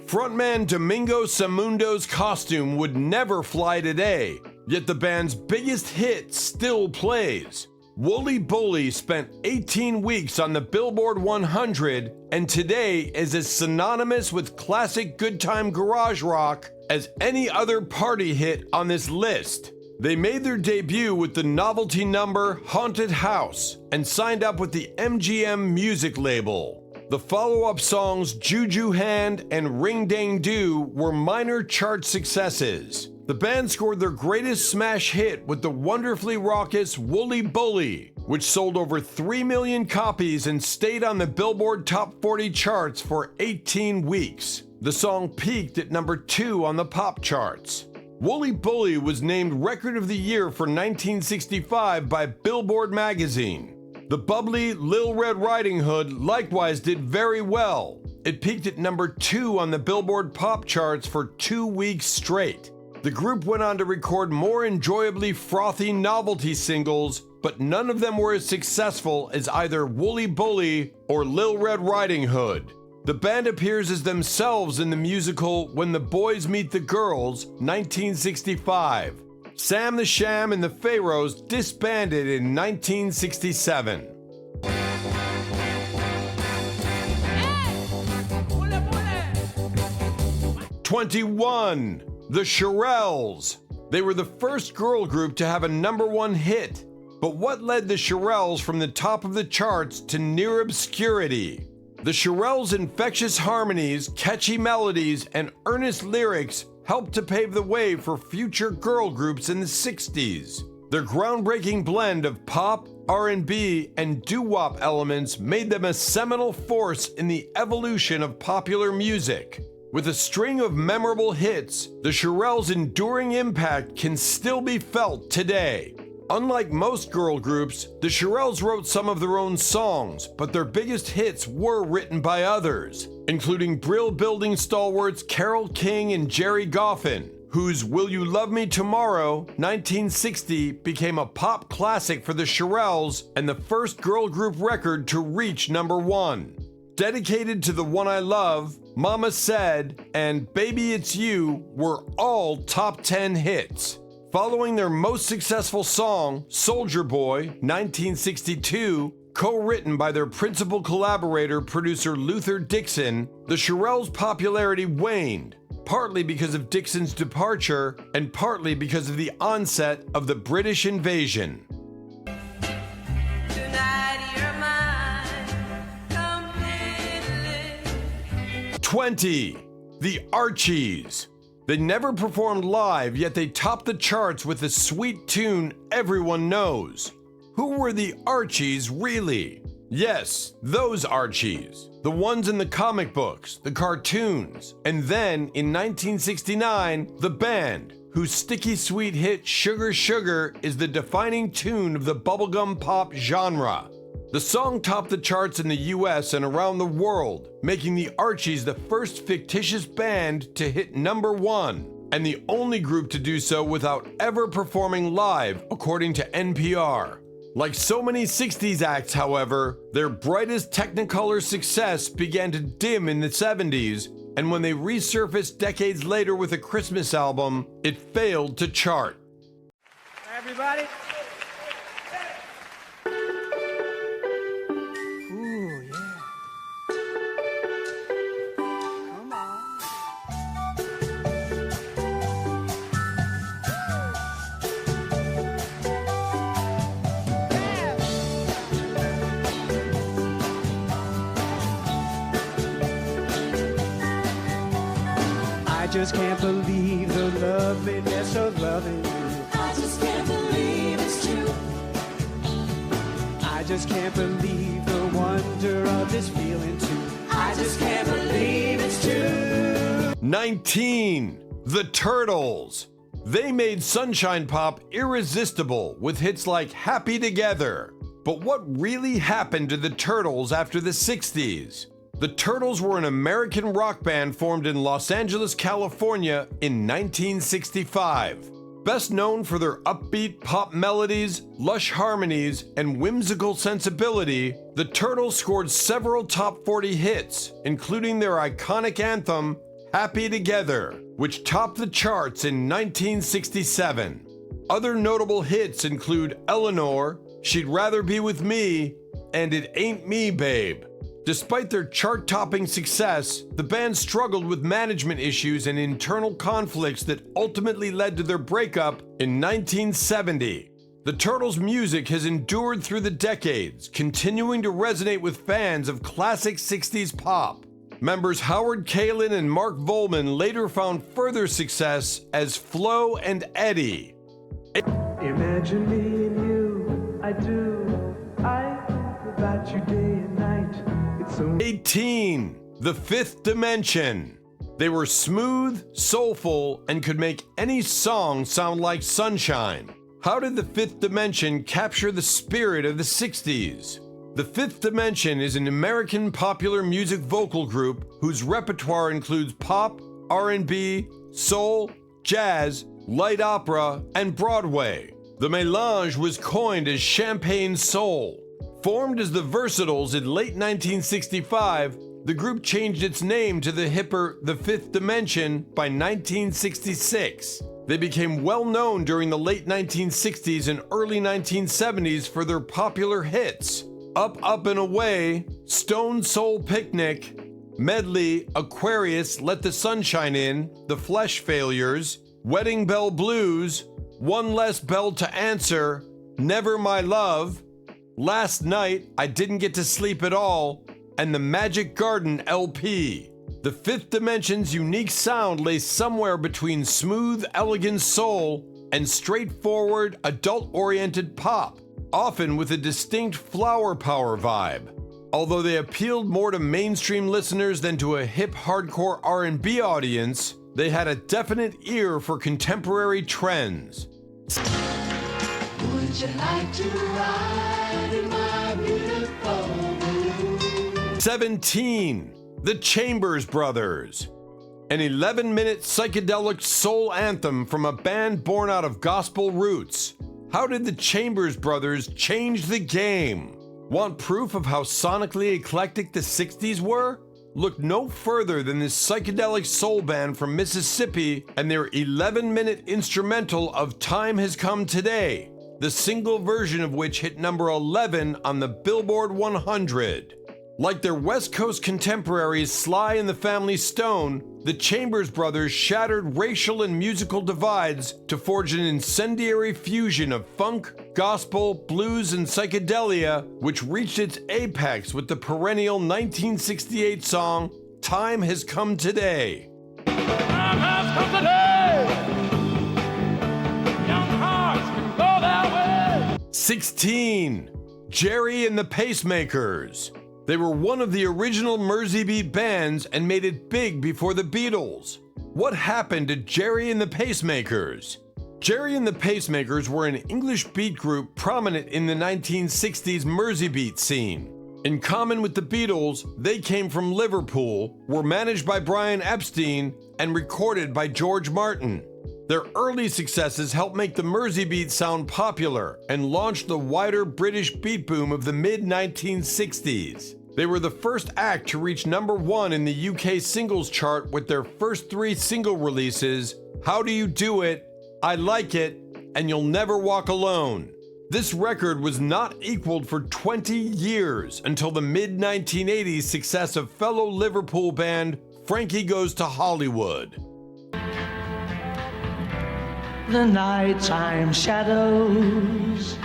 Frontman Domingo Samundo's costume would never fly today, yet the band's biggest hit still plays. Wooly Bully spent 18 weeks on the Billboard 100 and today is as synonymous with classic good time garage rock as any other party hit on this list. They made their debut with the novelty number Haunted House and signed up with the MGM music label. The follow-up songs Juju Hand and Ring Dang Do were minor chart successes. The band scored their greatest smash hit with the wonderfully raucous Wooly Bully, which sold over 3 million copies and stayed on the Billboard Top 40 charts for 18 weeks. The song peaked at number 2 on the pop charts. Wooly Bully was named Record of the Year for 1965 by Billboard magazine. The bubbly Lil Red Riding Hood likewise did very well. It peaked at number 2 on the Billboard pop charts for 2 weeks straight. The group went on to record more enjoyably frothy novelty singles, but none of them were as successful as either Wooly Bully or Lil Red Riding Hood. The band appears as themselves in the musical When the Boys Meet the Girls, 1965. Sam the Sham and the Pharaohs disbanded in 1967. 21. The Shirelles. They were the first girl group to have a #1 hit. But what led the Shirelles from the top of the charts to near obscurity? The Shirelles' infectious harmonies, catchy melodies, and earnest lyrics helped to pave the way for future girl groups in the 60s. Their groundbreaking blend of pop, R&B, and doo-wop elements made them a seminal force in the evolution of popular music. With a string of memorable hits, the Shirelles' enduring impact can still be felt today. Unlike most girl groups, the Shirelles wrote some of their own songs, but their biggest hits were written by others, including Brill Building stalwarts Carole King and Jerry Goffin, whose Will You Love Me Tomorrow 1960 became a pop classic for the Shirelles and the first girl group record to reach #1. Dedicated to the One I Love, Mama Said, and Baby It's You were all top 10 hits. Following their most successful song, Soldier Boy 1962, co-written by their principal collaborator, producer Luther Dixon, the Shirelles' popularity waned, partly because of Dixon's departure and partly because of the onset of the British invasion. 20. The Archies. They never performed live, yet they topped the charts with a sweet tune everyone knows. Who were the Archies really? Yes, those Archies. The ones in the comic books, the cartoons, and then in 1969, the band, whose sticky sweet hit Sugar Sugar is the defining tune of the bubblegum pop genre. The song topped the charts in the US and around the world, making the Archies the first fictitious band to hit #1, and the only group to do so without ever performing live, according to NPR. Like so many 60s acts, however, their brightest Technicolor success began to dim in the 70s, and when they resurfaced decades later with a Christmas album, it failed to chart. Everybody. I just can't believe the loveliness of loving you. I just can't believe it's true. I just can't believe the wonder of this feeling too. I just can't believe it's true. 19. The Turtles. They made sunshine pop irresistible with hits like Happy Together. But what really happened to the Turtles after the 60s? The Turtles were an American rock band formed in Los Angeles, California in 1965. Best known for their upbeat pop melodies, lush harmonies, and whimsical sensibility, the Turtles scored several top 40 hits, including their iconic anthem, Happy Together, which topped the charts in 1967. Other notable hits include Eleanor, She'd Rather Be With Me, and It Ain't Me, Babe. Despite their chart-topping success, the band struggled with management issues and internal conflicts that ultimately led to their breakup in 1970. The Turtles' music has endured through the decades, continuing to resonate with fans of classic 60s pop. Members Howard Kaylan and Mark Volman later found further success as Flo and Eddie. Imagine me and you, I do. I think about you day and night. 18. The Fifth Dimension. They were smooth, soulful, and could make any song sound like sunshine. How did the Fifth Dimension capture the spirit of the 60s? The Fifth Dimension is an American popular music vocal group whose repertoire includes pop, R&B, soul, jazz, light opera, and Broadway. The mélange was coined as champagne soul. Formed as the Versatiles in late 1965, the group changed its name to the hipper The Fifth Dimension by 1966. They became well known during the late 1960s and early 1970s for their popular hits, Up, Up and Away, Stone Soul Picnic, Medley, Aquarius, Let the Sunshine In, The Flesh Failures, Wedding Bell Blues, One Less Bell to Answer, Never My Love, Last Night, I Didn't Get to Sleep at All, and the Magic Garden LP. The Fifth Dimension's unique sound lay somewhere between smooth, elegant soul and straightforward, adult-oriented pop, often with a distinct flower power vibe. Although they appealed more to mainstream listeners than to a hip hardcore R&B audience, they had a definite ear for contemporary trends. Would you like to ride in my beautiful balloon? 17. The Chambers Brothers. An 11-minute psychedelic soul anthem from a band born out of gospel roots. How did the Chambers Brothers change the game? Want proof of how sonically eclectic the 60s were? Look no further than this psychedelic soul band from Mississippi and their 11-minute instrumental of Time Has Come Today, the single version of which hit number 11 on the Billboard 100. Like their West Coast contemporaries Sly and the Family Stone, the Chambers Brothers shattered racial and musical divides to forge an incendiary fusion of funk, gospel, blues, and psychedelia, which reached its apex with the perennial 1968 song, Time Has Come Today. Time has come today. Young hearts can go that way. 16. Jerry and the Pacemakers. They were one of the original Mersey beat bands and made it big before the Beatles. What happened to Jerry and the Pacemakers? Jerry and the Pacemakers were an English beat group prominent in the 1960s Mersey beat scene. In common with the Beatles, they came from Liverpool, were managed by Brian Epstein, and recorded by George Martin. Their early successes helped make the Mersey beat sound popular and launched the wider British beat boom of the mid-1960s. They were the first act to reach number 1 in the UK singles chart with their first 3 single releases, How Do You Do It, I Like It, and You'll Never Walk Alone. This record was not equaled for 20 years until the mid-1980s success of fellow Liverpool band Frankie Goes to Hollywood. The nighttime shadows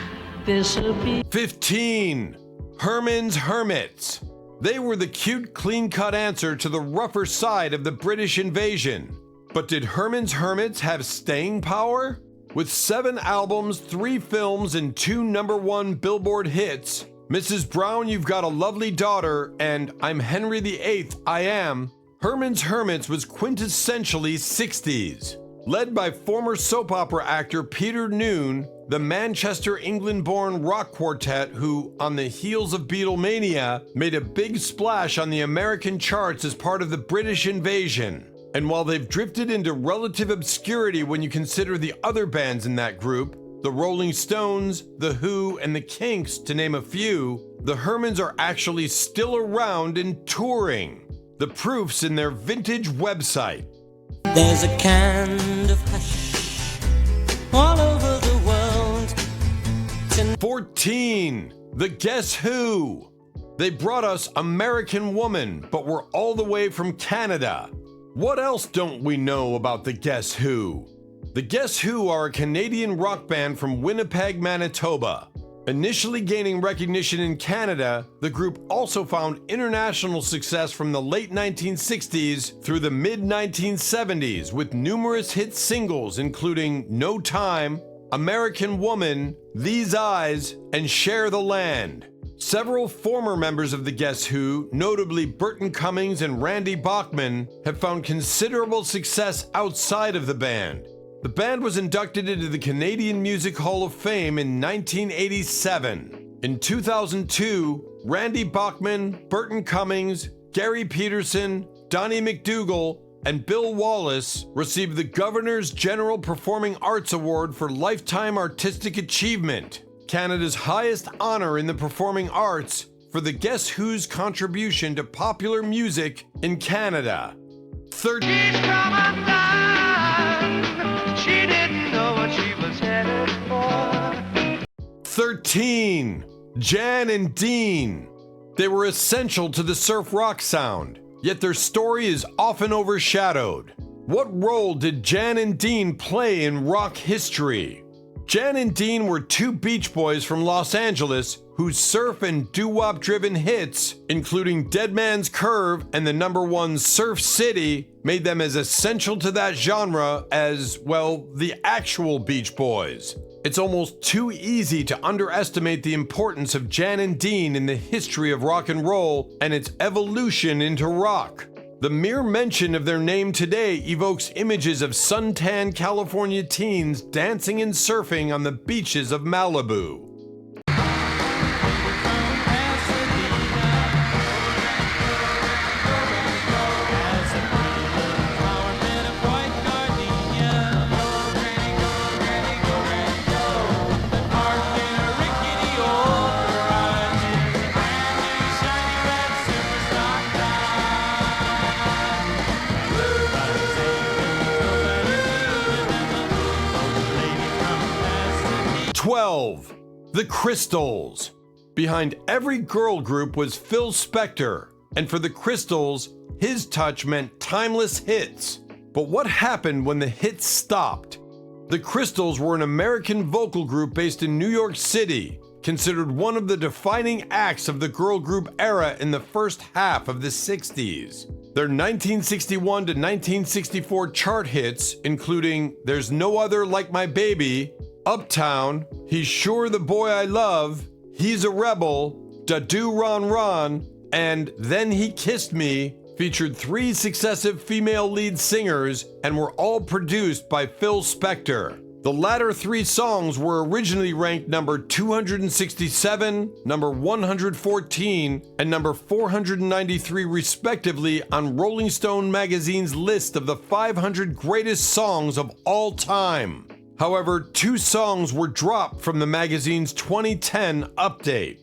disappear. 15. Hermans Hermits. They were the cute, clean-cut answer to the rougher side of the British invasion. But did Hermans Hermits have staying power? With 7 albums, 3 films, and 2 number 1 Billboard hits, Mrs. Brown, You've Got a Lovely Daughter, and I'm Henry VIII, I Am, Hermans Hermits was quintessentially 60s. Led by former soap opera actor Peter Noone, the Manchester, England-born rock quartet who, on the heels of Beatlemania, made a big splash on the American charts as part of the British invasion. And while they've drifted into relative obscurity when you consider the other bands in that group, the Rolling Stones, The Who, and the Kinks, to name a few, the Hermans are actually still around and touring. The proof's in their vintage website. There's a kind of hush all over the world. 14. The Guess Who. They brought us American Woman, but were all the way from Canada. What else don't we know about the Guess Who? The Guess Who are a Canadian rock band from Winnipeg, Manitoba. Initially gaining recognition in Canada, the group also found international success from the late 1960s through the mid-1970s with numerous hit singles including No Time, American Woman, These Eyes, and Share the Land. Several former members of the Guess Who, notably Burton Cummings and Randy Bachman, have found considerable success outside of the band. The band was inducted into the Canadian Music Hall of Fame in 1987. In 2002, Randy Bachman, Burton Cummings, Gary Peterson, Donnie McDougall, and Bill Wallace received the Governor's General Performing Arts Award for Lifetime Artistic Achievement, Canada's highest honor in the performing arts, for the Guess Who's contribution to popular music in Canada. 13. Jan and Dean. They were essential to the surf rock sound, yet their story is often overshadowed. What role did Jan and Dean play in rock history? Jan and Dean were 2 Beach Boys from Los Angeles whose surf and doo-wop driven hits, including Dead Man's Curve and the number 1 Surf City, made them as essential to that genre as, well, the actual Beach Boys. It's almost too easy to underestimate the importance of Jan and Dean in the history of rock and roll and its evolution into rock. The mere mention of their name today evokes images of suntan California teens dancing and surfing on the beaches of Malibu. The Crystals. Behind every girl group was Phil Spector, and for the Crystals, his touch meant timeless hits. But what happened when the hits stopped? The Crystals were an American vocal group based in New York City, considered one of the defining acts of the girl group era in the first half of the 60s. Their 1961 to 1964 chart hits, including There's No Other Like My Baby, Uptown, He's Sure the Boy I Love, He's a Rebel, Da-Do Ron Ron, and Then He Kissed Me, featured 3 successive female lead singers and were all produced by Phil Spector. The latter 3 songs were originally ranked number 267, number 114, and number 493 respectively on Rolling Stone magazine's list of the 500 greatest songs of all time. However, 2 songs were dropped from the magazine's 2010 update.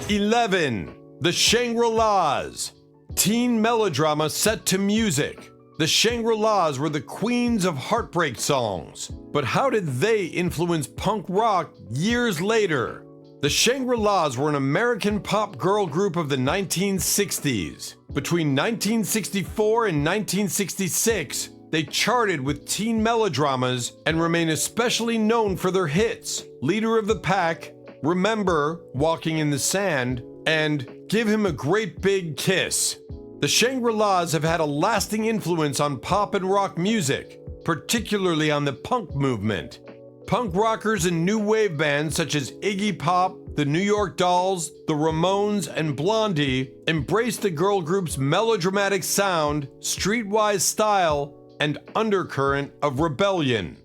11. The Shangri-Las. Teen melodrama set to music. The Shangri-Las were the queens of heartbreak songs. But how did they influence punk rock years later? The Shangri-Las were an American pop girl group of the 1960s. Between 1964 and 1966, they charted with teen melodramas and remain especially known for their hits, Leader of the Pack, Remember, Walking in the Sand, and Give Him a Great Big Kiss. The Shangri-Las have had a lasting influence on pop and rock music, particularly on the punk movement. Punk rockers and new wave bands such as Iggy Pop, the New York Dolls, the Ramones, and Blondie embraced the girl group's melodramatic sound, streetwise style, and undercurrent of rebellion.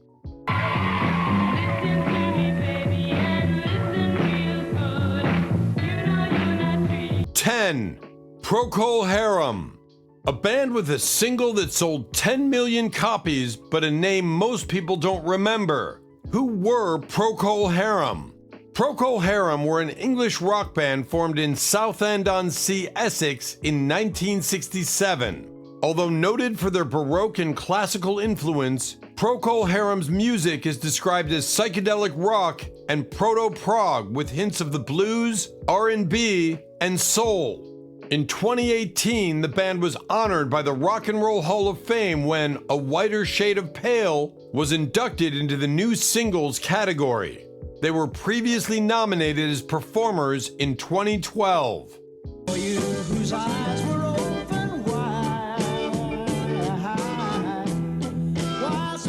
10. Procol Harum. A band with a single that sold 10 million copies, but a name most people don't remember. Who were Procol Harum? Procol Harum were an English rock band formed in Southend-on-Sea, Essex in 1967. Although noted for their Baroque and classical influence, Procol Harum's music is described as psychedelic rock and proto-prog with hints of the blues, R&B, and soul. In 2018, the band was honored by the Rock and Roll Hall of Fame when A Whiter Shade of Pale was inducted into the new singles category. They were previously nominated as performers in 2012.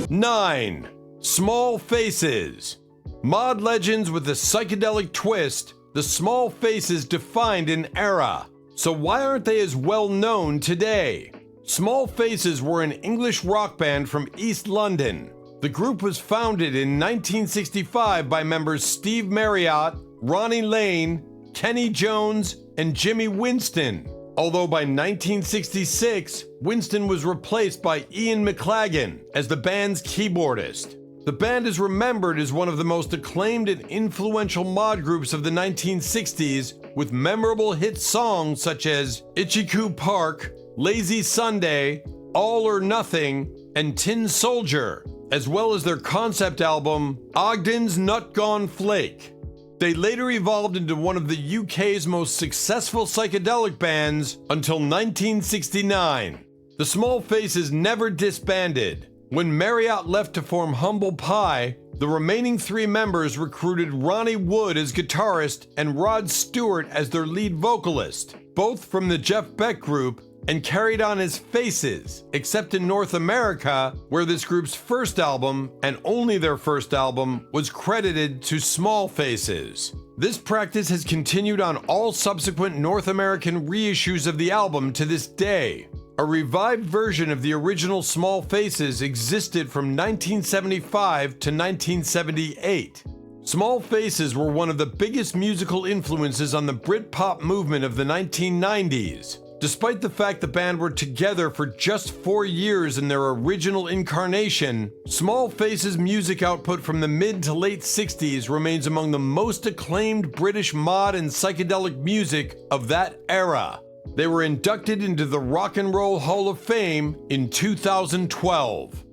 9. Small Faces. Mod legends with a psychedelic twist, the Small Faces defined an era. So why aren't they as well known today? Small Faces were an English rock band from East London. The group was founded in 1965 by members Steve Marriott, Ronnie Lane, Kenny Jones, and Jimmy Winston. Although by 1966, Winston was replaced by Ian McLagan as the band's keyboardist. The band is remembered as one of the most acclaimed and influential mod groups of the 1960s, with memorable hit songs such as Itchy-Coo Park, Lazy Sunday, All or Nothing, and Tin Soldier, as well as their concept album, Ogden's Nut Gone Flake. They later evolved into one of the UK's most successful psychedelic bands until 1969. The Small Faces never disbanded. When Marriott left to form Humble Pie, the remaining 3 members recruited Ronnie Wood as guitarist and Rod Stewart as their lead vocalist, both from the Jeff Beck group, and carried on as Faces, except in North America, where this group's first album, and only their first album, was credited to Small Faces. This practice has continued on all subsequent North American reissues of the album to this day. A revived version of the original Small Faces existed from 1975 to 1978. Small Faces were one of the biggest musical influences on the Britpop movement of the 1990s. Despite the fact the band were together for just 4 years in their original incarnation, Small Faces' music output from the mid to late 60s remains among the most acclaimed British mod and psychedelic music of that era. They were inducted into the Rock and Roll Hall of Fame in 2012.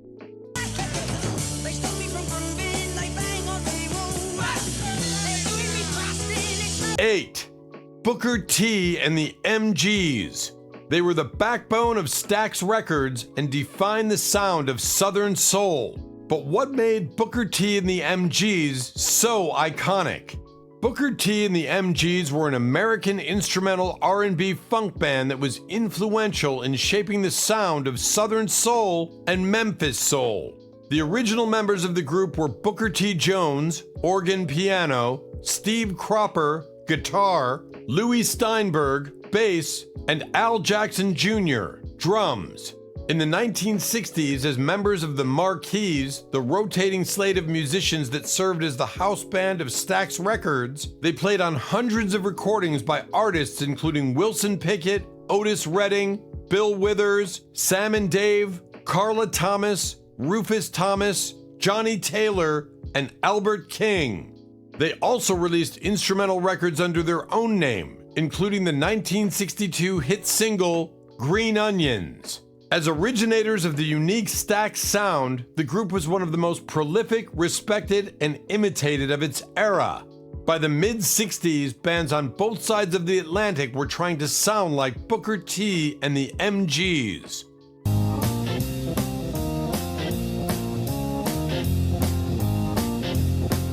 8. Booker T and the MGs. They were the backbone of Stax Records and defined the sound of Southern soul. But what made Booker T and the MGs so iconic? Booker T and the MGs were an American instrumental R&B funk band that was influential in shaping the sound of Southern soul and Memphis soul. The original members of the group were Booker T. Jones, organ piano, Steve Cropper, guitar, Louis Steinberg, bass, and Al Jackson Jr., drums. In the 1960s, as members of the Marquis, the rotating slate of musicians that served as the house band of Stax Records, they played on hundreds of recordings by artists including Wilson Pickett, Otis Redding, Bill Withers, Sam and Dave, Carla Thomas, Rufus Thomas, Johnny Taylor, and Albert King. They also released instrumental records under their own name, including the 1962 hit single, Green Onions. As originators of the unique Stax sound, the group was one of the most prolific, respected, and imitated of its era. By the mid-60s, bands on both sides of the Atlantic were trying to sound like Booker T and the MGs.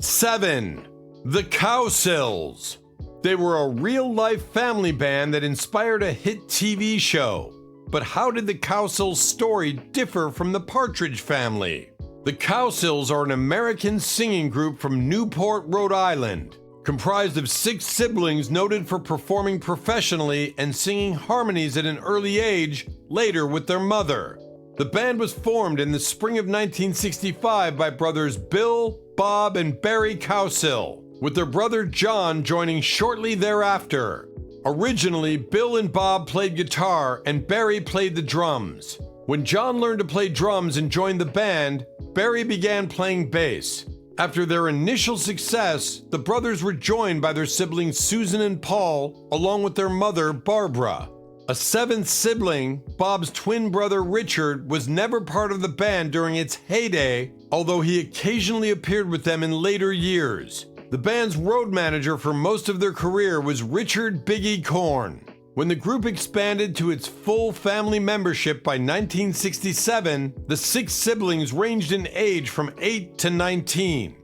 7. The Cowsills. They were a real-life family band that inspired a hit TV show. But how did the Cowsills' story differ from the Partridge Family? The Cowsills are an American singing group from Newport, Rhode Island, comprised of 6 siblings noted for performing professionally and singing harmonies at an early age, later with their mother. The band was formed in the spring of 1965 by brothers Bill, Bob, and Barry Cowsill, with their brother John joining shortly thereafter. Originally, Bill and Bob played guitar and Barry played the drums. When John learned to play drums and joined the band, Barry began playing bass. After their initial success, the brothers were joined by their siblings Susan and Paul, along with their mother Barbara. A 7th sibling, Bob's twin brother Richard, was never part of the band during its heyday, although he occasionally appeared with them in later years. The band's road manager for most of their career was Richard Biggie Korn. When the group expanded to its full family membership by 1967, the 6 siblings ranged in age from 8 to 19.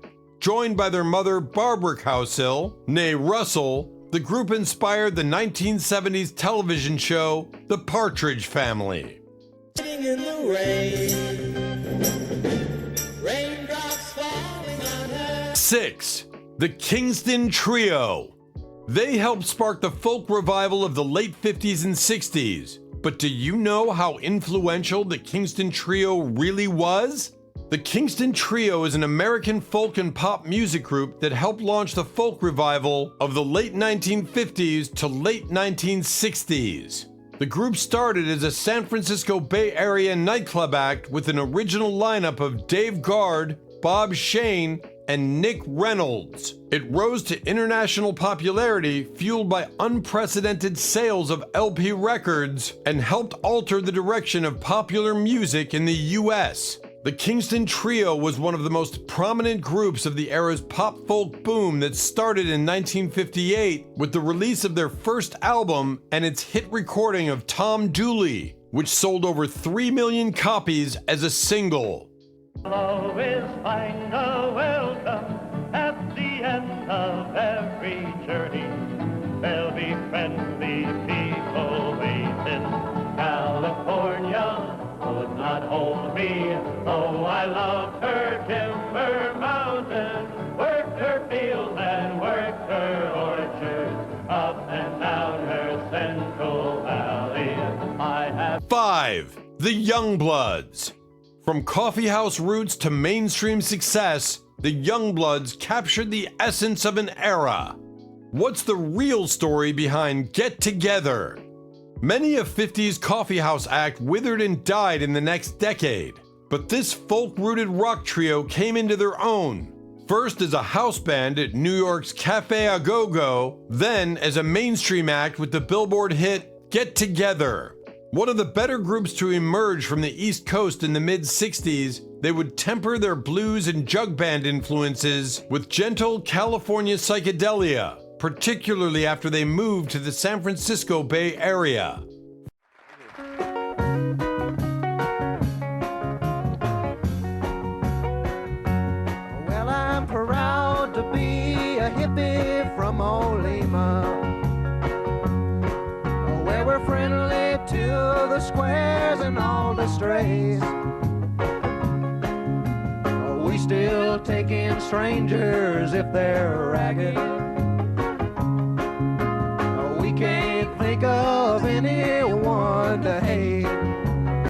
Joined by their mother Barbara Cowsill, née Russell, the group inspired the 1970s television show The Partridge Family. Sitting in the rain, raindrops falling on her. 6. The Kingston Trio. They helped spark the folk revival of the late 50s and 60s. But do you know how influential the Kingston Trio really was? The Kingston Trio is an American folk and pop music group that helped launch the folk revival of the late 1950s to late 1960s. The group started as a San Francisco Bay Area nightclub act with an original lineup of Dave Guard, Bob Shane, and Nick Reynolds. It rose to international popularity fueled by unprecedented sales of LP records and helped alter the direction of popular music in the US. The Kingston Trio was one of the most prominent groups of the era's pop-folk boom that started in 1958 with the release of their first album and its hit recording of Tom Dooley, which sold over 3 million copies as a single. Always find a welcome at the end of every journey. There'll be friendly people waiting. 5. The Youngbloods. From coffeehouse roots to mainstream success, the Youngbloods captured the essence of an era. What's the real story behind Get Together? Many a 50s coffeehouse act withered and died in the next decade, but this folk-rooted rock trio came into their own. First as a house band at New York's Cafe A Go-Go, then as a mainstream act with the Billboard hit Get Together. One of the better groups to emerge from the East Coast in the mid-60s, they would temper their blues and jug band influences with gentle California psychedelia, particularly after they moved to the San Francisco Bay Area. Well, I'm proud to be a hippie from Olema, where we're friendly to the squares and all the strays. We still take in strangers if they're ragged. We can't think of anyone to hate.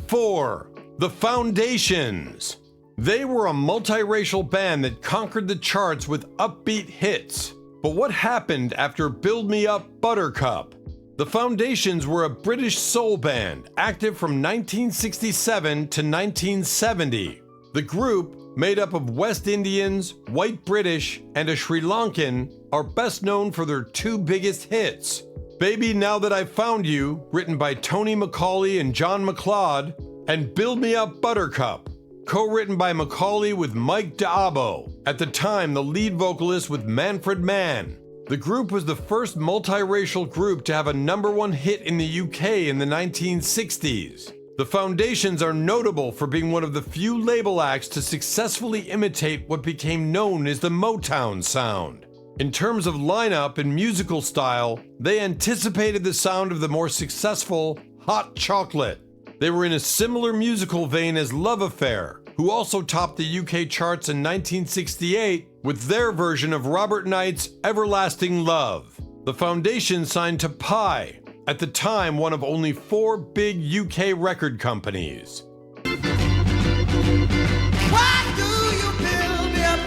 4. The Foundations. They were a multiracial band that conquered the charts with upbeat hits. But what happened after Build Me Up Buttercup? The Foundations were a British soul band, active from 1967 to 1970. The group, made up of West Indians, white British, and a Sri Lankan, are best known for their two biggest hits. Baby Now That I've Found You, written by Tony Macaulay and John McLeod, and Build Me Up Buttercup, co-written by Macaulay with Mike D'Abo, at the time the lead vocalist with Manfred Man. The group was the first multiracial group to have a #1 hit in the UK in the 1960s. The Foundations are notable for being one of the few label acts to successfully imitate what became known as the Motown sound. In terms of lineup and musical style, they anticipated the sound of the more successful Hot Chocolate. They were in a similar musical vein as Love Affair, who also topped the UK charts in 1968 with their version of Robert Knight's Everlasting Love. The Foundation signed to Pye, at the time one of only 4 big UK record companies. Why do you build me up?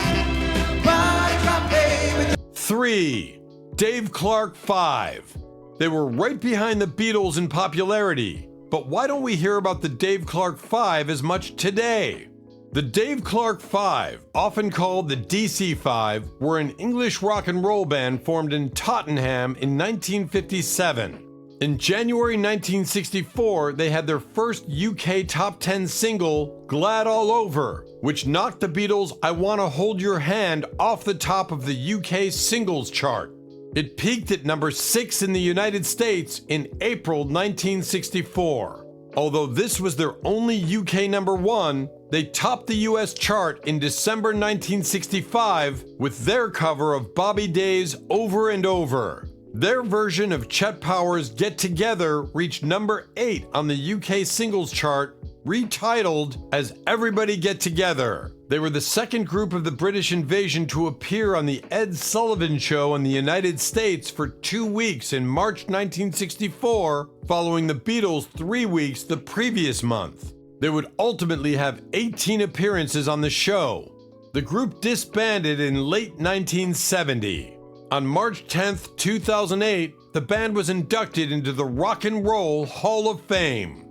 Buttercup, baby? 3. Dave Clark 5. They were right behind the Beatles in popularity, but why don't we hear about the Dave Clark 5 as much today? The Dave Clark 5, often called the DC5, were an English rock and roll band formed in Tottenham in 1957. In January 1964, they had their first UK top 10 single, Glad All Over, which knocked the Beatles' I Wanna Hold Your Hand off the top of the UK singles chart. It peaked at number 6 in the United States in April 1964. Although this was their only UK #1, they topped the US chart in December 1965 with their cover of Bobby Day's Over and Over. Their version of Chet Power's Get Together reached number 8 on the UK singles chart, retitled as Everybody Get Together. They were the second group of the British invasion to appear on the Ed Sullivan Show in the United States for 2 weeks in March 1964, following the Beatles' 3 weeks the previous month. They would ultimately have 18 appearances on the show. The group disbanded in late 1970. On March 10th, 2008, the band was inducted into the Rock and Roll Hall of Fame.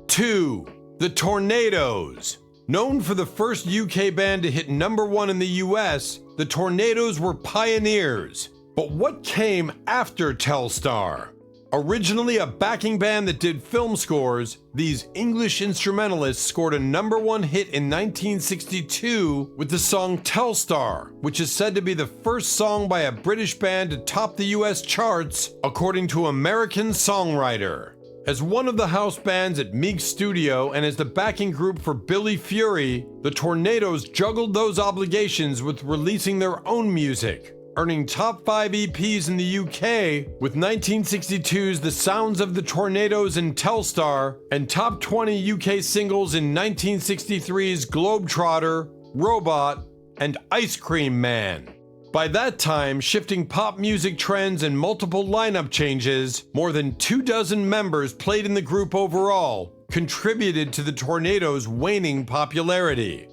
2. The Tornadoes. Known for the first UK band to hit #1 in the US, the Tornadoes were pioneers. But what came after Telstar? Originally a backing band that did film scores, these English instrumentalists scored a #1 hit in 1962 with the song Telstar, which is said to be the first song by a British band to top the US charts, according to American Songwriter. As one of the house bands at Meek's studio and as the backing group for Billy Fury, the Tornadoes juggled those obligations with releasing their own music, earning top 5 EPs in the UK with 1962's The Sounds of the Tornadoes and Telstar, and top 20 UK singles in 1963's Globetrotter, Robot, and Ice Cream Man. By that time, shifting pop music trends and multiple lineup changes, more than 24 members played in the group overall, contributed to the Tornadoes' waning popularity.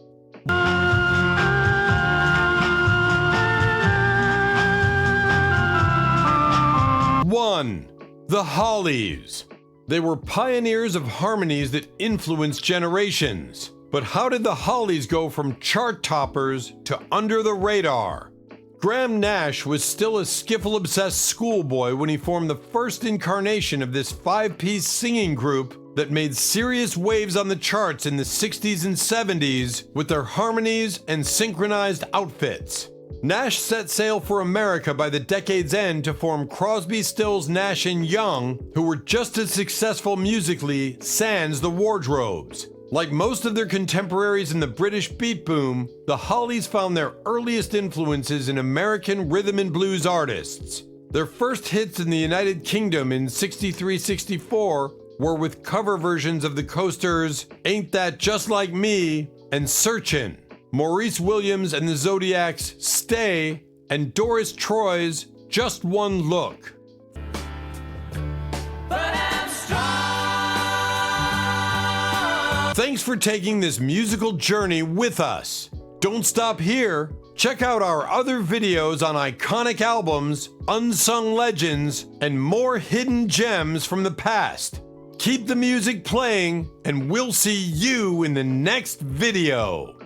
1. The Hollies. They were pioneers of harmonies that influenced generations. But how did the Hollies go from chart toppers to under the radar? Graham Nash was still a skiffle-obsessed schoolboy when he formed the first incarnation of this 5-piece singing group that made serious waves on the charts in the 60s and 70s with their harmonies and synchronized outfits. Nash set sail for America by the decade's end to form Crosby, Stills, Nash & Young, who were just as successful musically sans the wardrobes. Like most of their contemporaries in the British beat boom, the Hollies found their earliest influences in American rhythm and blues artists. Their first hits in the United Kingdom in 63-64 were with cover versions of the Coasters' Ain't That Just Like Me and Searchin', Maurice Williams and the Zodiacs' Stay, and Doris Troy's Just One Look. Thanks for taking this musical journey with us. Don't stop here. Check out our other videos on iconic albums, unsung legends, and more hidden gems from the past. Keep the music playing, and we'll see you in the next video.